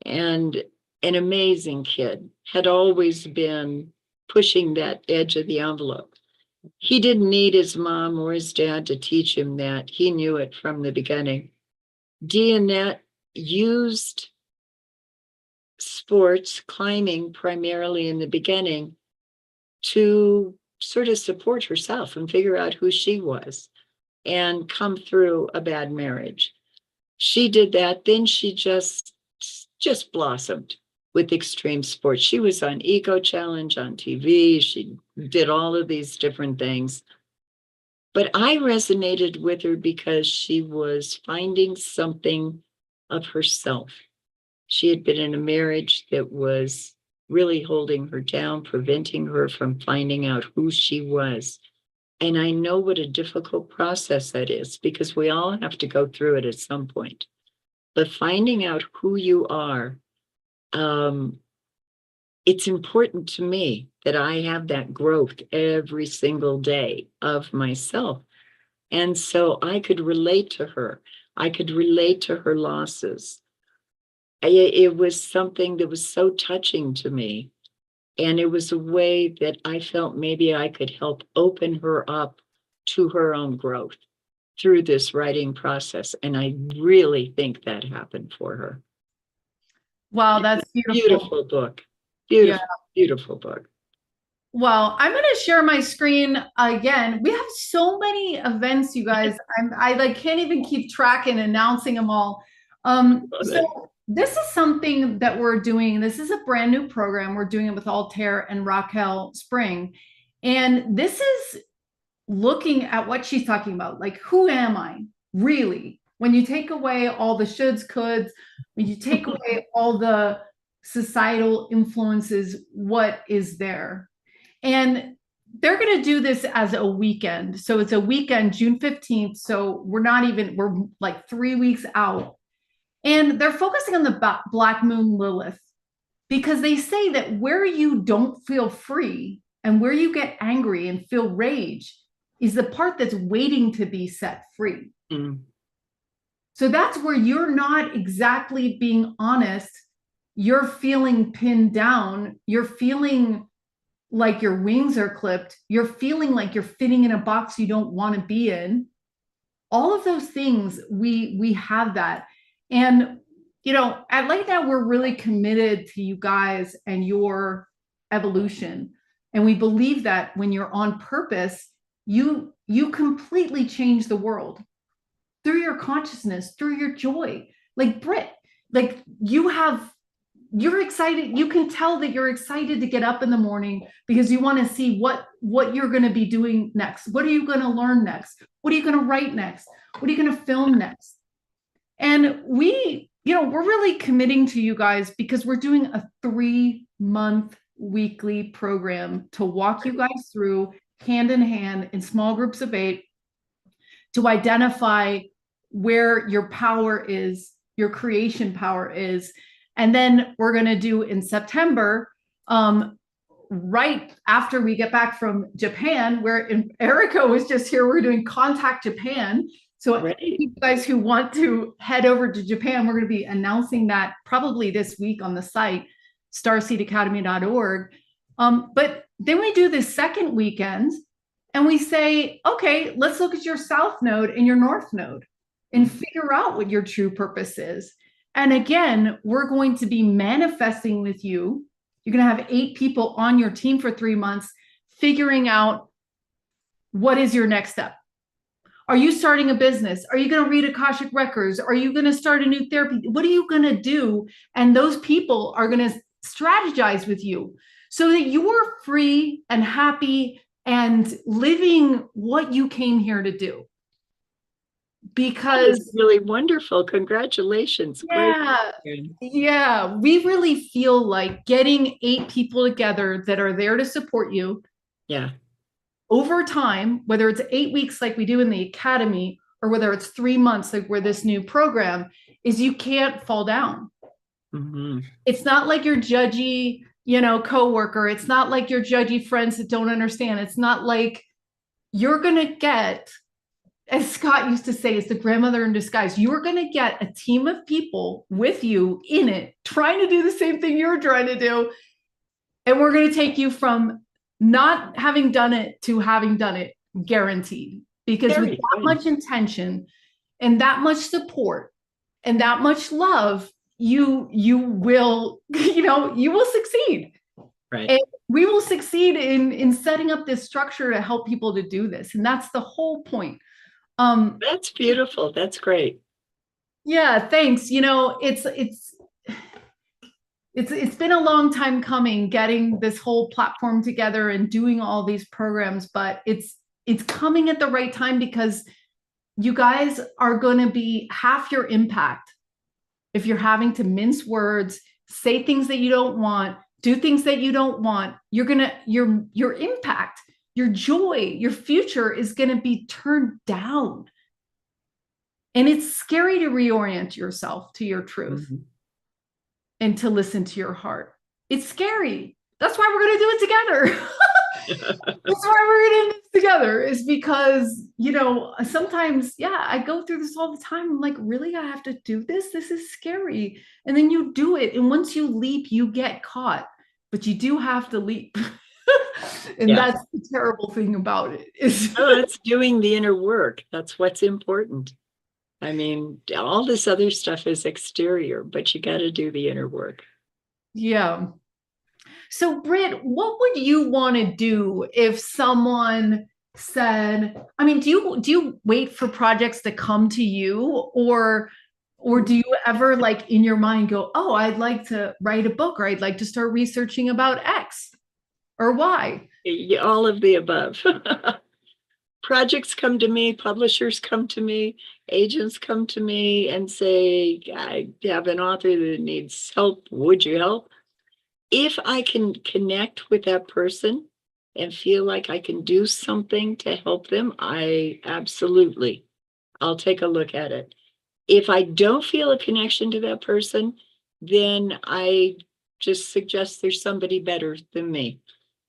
And an amazing kid, had always been pushing that edge of the envelope. He didn't need his mom or his dad to teach him that. He knew it from the beginning. Dianette used sports, climbing primarily in the beginning, to sort of support herself and figure out who she was and come through a bad marriage. She did that. Then she just blossomed with extreme sports. She was on Eco Challenge on TV. She did all of these different things. But I resonated with her because she was finding something of herself. She had been in a marriage that was really holding her down, preventing her from finding out who she was. And I know what a difficult process that is, because we all have to go through it at some point. But finding out who you are, it's important to me that I have that growth every single day of myself. And so I could relate to her. I could relate to her losses. It was something that was so touching to me. And it was a way that I felt maybe I could help open her up to her own growth through this writing process. And I really think that happened for her. Wow, that's beautiful. Beautiful book. Beautiful book. Well, I'm going to share my screen again. We have so many events, you guys. I can't even keep track and announcing them all. So this is something that we're doing. This is a brand new program. We're doing it with Altair and Raquel Spring. And this is looking at what she's talking about. Like, who am I really? When you take away all the shoulds, coulds, when you take away all the societal influences, what is there? And they're going to do this as a weekend. So it's a weekend, June 15th. So we're like 3 weeks out. And they're focusing on the Black Moon Lilith, because they say that where you don't feel free and where you get angry and feel rage is the part that's waiting to be set free. Mm. So that's where you're not exactly being honest. You're feeling pinned down. You're feeling like your wings are clipped. You're feeling like you're fitting in a box you don't want to be in. All of those things, we have that. And, you know, at Light Now, we're really committed to you guys and your evolution. And we believe that when you're on purpose, you completely change the world through your consciousness, through your joy. Like Brit, like you're excited. You can tell that you're excited to get up in the morning because you want to see what you're going to be doing next. What are you going to learn next? What are you going to write next? What are you going to film next? And we're really committing to you guys because we're doing a 3-month weekly program to walk you guys through hand in hand in small groups of 8 to identify where your power is, your creation power is. And then we're going to do in September, right after we get back from Japan, where Erica was just here, we're doing Contact Japan. So Right. you guys who want to head over to Japan, we're going to be announcing that probably this week on the site, starseedacademy.org. But then we do this second weekend and we say, okay, let's look at your South Node and your North Node and figure out what your true purpose is. And again, we're going to be manifesting with you. You're going to have 8 people on your team for 3 months, figuring out what is your next step. Are you starting a business? Are you going to read Akashic Records? Are you going to start a new therapy? What are you going to do? And those people are going to strategize with you so that you're free and happy and living what you came here to do. Because it's really wonderful. Congratulations. yeah, Great. yeah, we really feel like getting 8 people together that are there to support you. Yeah. Over time, whether it's 8 weeks like we do in the academy, or whether it's 3 months like we're this new program, is you can't fall down. Mm-hmm. It's not like your judgy, coworker. It's not like your judgy friends that don't understand. It's not like you're going to get, as Scott used to say, it's the grandmother in disguise. You're going to get a team of people with you in it, trying to do the same thing you're trying to do. And we're going to take you from not having done it to having done it, guaranteed. Because with that much intention and that much support and that much love, you will, you will succeed. Right. And we will succeed in setting up this structure to help people to do this. And that's the whole point. That's beautiful. That's great. Yeah, thanks. It's been a long time coming getting this whole platform together and doing all these programs, but it's coming at the right time because you guys are going to be half your impact if you're having to mince words, say things that you don't want, do things that you don't want. Your impact, your joy, your future is going to be turned down. And it's scary to reorient yourself to your truth. Mm-hmm. And to listen to your heart. It's scary. That's why we're going to do it together. That's why we're going to do this together, is because, sometimes, I go through this all the time. I'm like, really? I have to do this? This is scary. And then you do it. And once you leap, you get caught. But you do have to leap. And that's the terrible thing about it. It's doing the inner work. That's what's important. I mean, all this other stuff is exterior, but you got to do the inner work. Yeah. So, Brit, what would you want to do if someone said, do you wait for projects to come to you, or do you ever, in your mind, go, oh, I'd like to write a book, or I'd like to start researching about X or Y? All of the above. Projects come to me, publishers come to me, agents come to me and say, I have an author that needs help. Would you help? If I can connect with that person and feel like I can do something to help them, I'll take a look at it. If I don't feel a connection to that person, then I just suggest there's somebody better than me.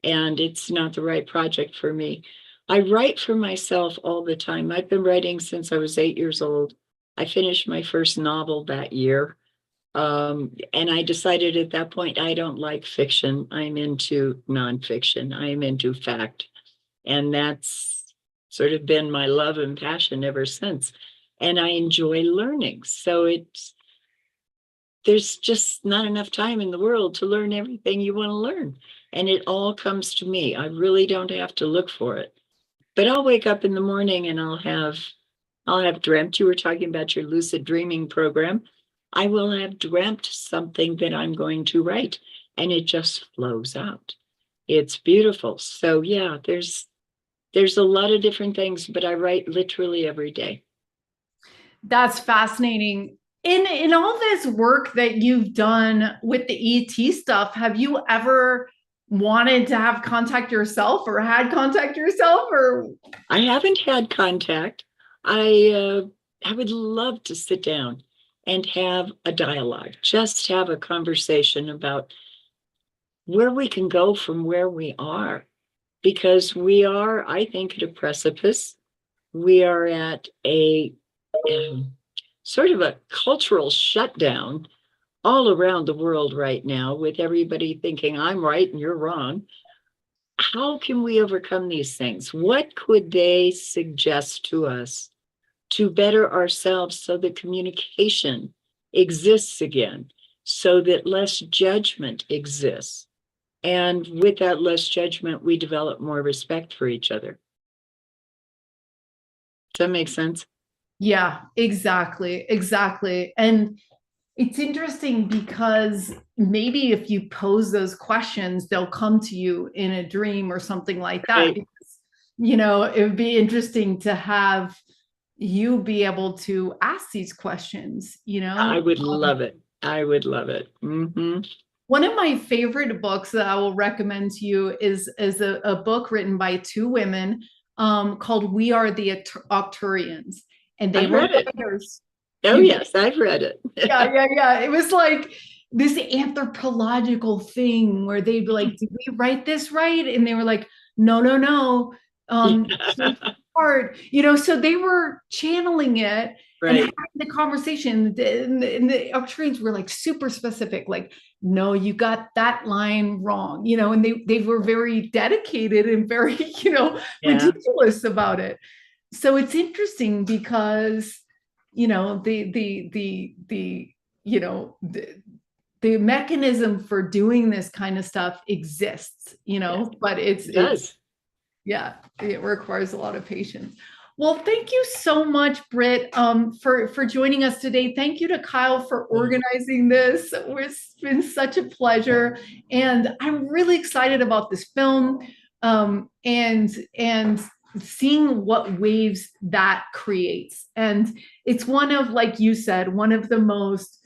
and it's not the right project for me. I write for myself all the time. I've been writing since I was 8 years old. I finished my first novel that year. And I decided at that point, I don't like fiction. I'm into nonfiction. I'm into fact. And that's sort of been my love and passion ever since. And I enjoy learning. So there's just not enough time in the world to learn everything you want to learn. And it all comes to me. I really don't have to look for it. But I'll wake up in the morning and I'll have dreamt. You were talking about your lucid dreaming program. I will have dreamt something that I'm going to write, and it just flows out. It's beautiful. So yeah, there's a lot of different things, but I write literally every day. That's fascinating. In all this work that you've done with the ET stuff, have you ever wanted to have contact yourself or had contact yourself? Or I haven't had contact. I would love to sit down and have a dialogue, just have a conversation about where we can go from where we are, because we are, I think, at a precipice. We are at a sort of a cultural shutdown all around the world right now, with everybody thinking I'm right and you're wrong. How can we overcome these things? What could they suggest to us to better ourselves so that communication exists again, so that less judgment exists? And with that less judgment, we develop more respect for each other. Does that make sense? yeah, exactly. And it's interesting because maybe if you pose those questions, they'll come to you in a dream or something like that. Right. Because, it would be interesting to have you be able to ask these questions, I would love it. I would love it. Mm-hmm. One of my favorite books that I will recommend to you is a book written by two women called We Are the Octurians. And they I've were read it. writers. Oh, yes, I've read it. Yeah. It was like this anthropological thing where they'd be like, did we write this right? And they were like, no. Hard, so they were channeling it and Right. having the conversation. And the Australians were like super specific, like, no, you got that line wrong, and they were very dedicated and very, Yeah. ridiculous about it. So it's interesting because, the mechanism for doing this kind of stuff exists, Yes, but it does. it requires a lot of patience. Well, thank you so much, Brit, for joining us today. Thank you to Kyle for organizing this. It's been such a pleasure, and I'm really excited about this film, and seeing what waves that creates. And it's one of, like you said, one of the most,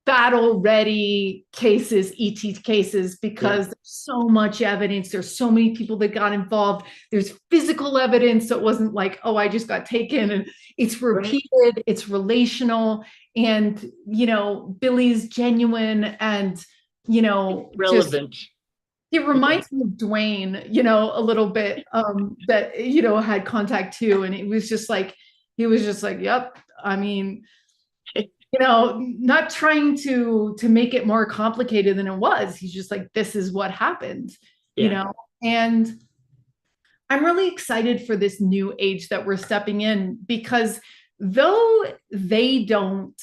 battle ready cases, ET cases, because there's so much evidence. There's so many people that got involved. There's physical evidence. So it wasn't like, oh, I just got taken. And it's repeated, it's relational. And, Billy's genuine and, Relevant. It reminds me of Dwayne, a little bit, that, had contact too. And it was just like, he was just like, yep. I mean, not trying to make it more complicated than it was. He's just like, this is what happened, and I'm really excited for this new age that we're stepping in, because though they don't,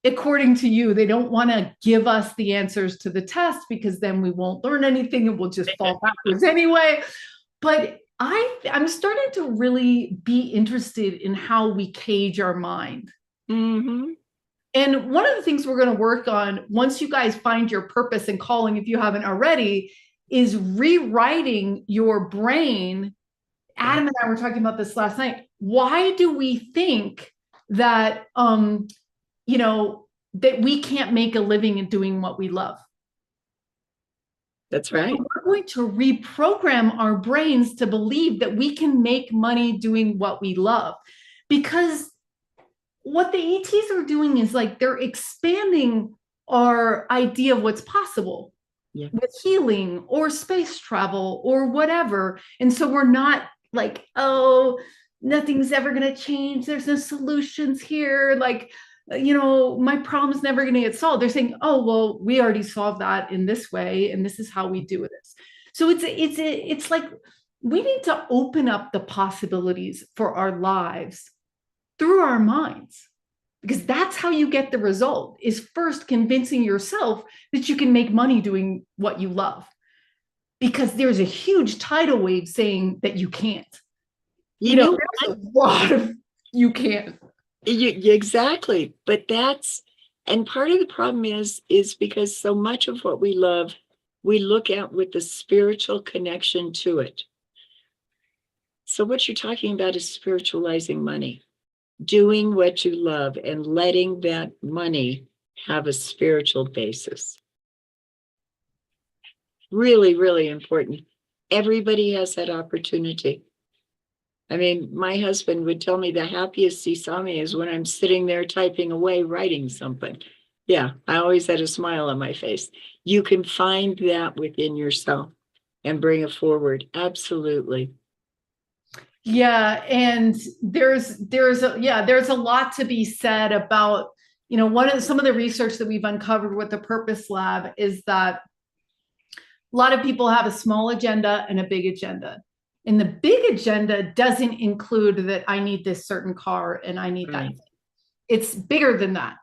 according to you, they don't want to give us the answers to the test, because then we won't learn anything and we'll just fall backwards anyway. But I'm starting to really be interested in how we cage our mind. Mm-hmm. And one of the things we're going to work on, once you guys find your purpose and calling, if you haven't already, is rewriting your brain. Adam and I were talking about this last night. Why do we think that, that we can't make a living in doing what we love? That's right. So we're going to reprogram our brains to believe that we can make money doing what we love, because what the ETs are doing is like, they're expanding our idea of what's possible. Yeah. with healing or space travel or whatever. And so we're not like, oh, nothing's ever going to change. There's no solutions here. Like, my problem's never going to get solved. They're saying, oh, well, we already solved that in this way, and this is how we do this. So it's like we need to open up the possibilities for our lives through our minds, because that's how you get the result, is first convincing yourself that you can make money doing what you love, because there's a huge tidal wave saying that you can't. There's a lot of you can't. Exactly. But and part of the problem is because so much of what we love, we look at with the spiritual connection to it. So what you're talking about is spiritualizing money, doing what you love and letting that money have a spiritual basis. Really, really important. Everybody has that opportunity. I mean, my husband would tell me the happiest he saw me is when I'm sitting there typing away, writing something. Yeah, I always had a smile on my face. You can find that within yourself and bring it forward. Absolutely. Yeah, and there's a lot to be said about, some of the research that we've uncovered with the Purpose Lab is that a lot of people have a small agenda and a big agenda. And the big agenda doesn't include that I need this certain car and I need that. It's bigger than that.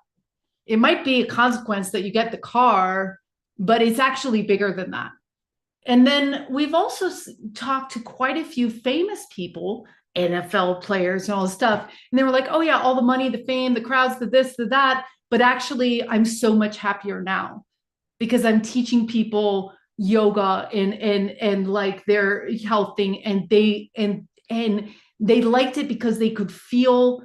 It might be a consequence that you get the car, but it's actually bigger than that. And then we've also talked to quite a few famous people, NFL players and all this stuff. And they were like, oh yeah, all the money, the fame, the crowds, the this, the that. But actually, I'm so much happier now because I'm teaching people yoga and like their health thing. And they liked it because they could feel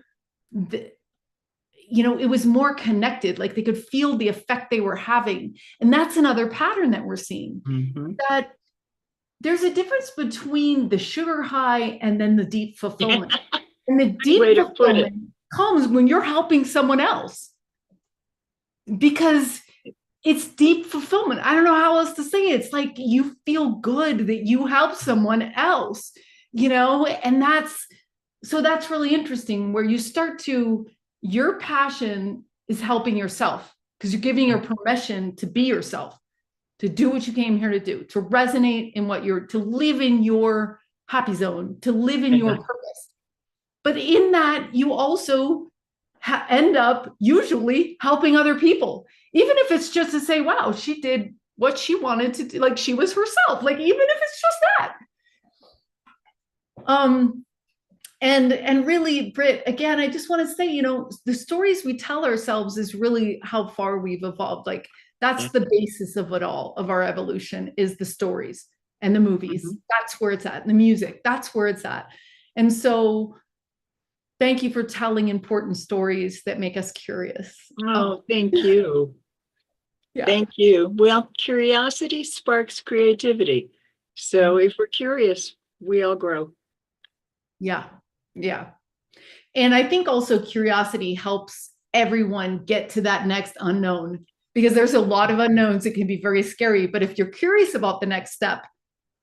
it was more connected, like they could feel the effect they were having. And that's another pattern that we're seeing, that there's a difference between the sugar high and then the deep fulfillment. And the deep fulfillment comes when you're helping someone else, because it's deep fulfillment. I don't know how else to say it. It's like you feel good that you help someone else, and that's really interesting, where you start to, your passion is helping yourself because you're giving your permission to be yourself, to do what you came here to do, to resonate in to live in your happy zone, to live in your purpose. But in that, you also end up usually helping other people, even if it's just to say, wow, she did what she wanted to do. Like she was herself, like, even if it's just that. And really, Brit, again, I just want to say, the stories we tell ourselves is really how far we've evolved. Like that's the basis of it all, of our evolution, is the stories and the movies. That's where it's at. And the music, that's where it's at. And so thank you for telling important stories that make us curious. Oh, thank you. Yeah. Thank you. Well, curiosity sparks creativity. So if we're curious, we all grow. Yeah. Yeah. And I think also curiosity helps everyone get to that next unknown, because there's a lot of unknowns that can be very scary. But if you're curious about the next step,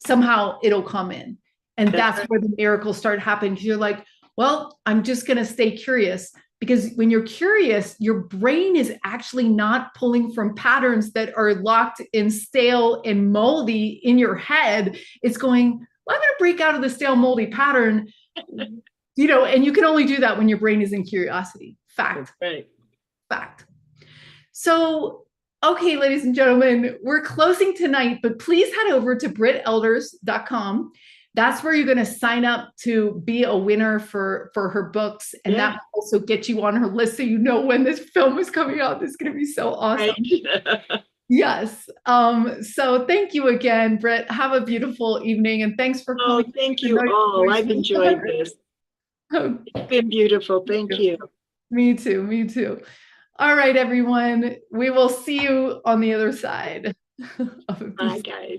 somehow it'll come in. And that's where the miracles start happening. Because you're like, well, I'm just going to stay curious. Because when you're curious, your brain is actually not pulling from patterns that are locked and stale and moldy in your head. It's going, well, I'm going to break out of the stale, moldy pattern. And you can only do that when your brain is in curiosity. Fact. Right. Fact. So, okay, ladies and gentlemen, we're closing tonight, but please head over to britelders.com. That's where you're going to sign up to be a winner for her books. And that will also get you on her list, so you know when this film is coming out. This is going to be so awesome. Right. Yes. So thank you again, Brit. Have a beautiful evening. And thanks for coming. Oh, thank you all. I've enjoyed this. It's been beautiful. Thank you. Me too. Me too. All right, everyone. We will see you on the other side. Bye, guys.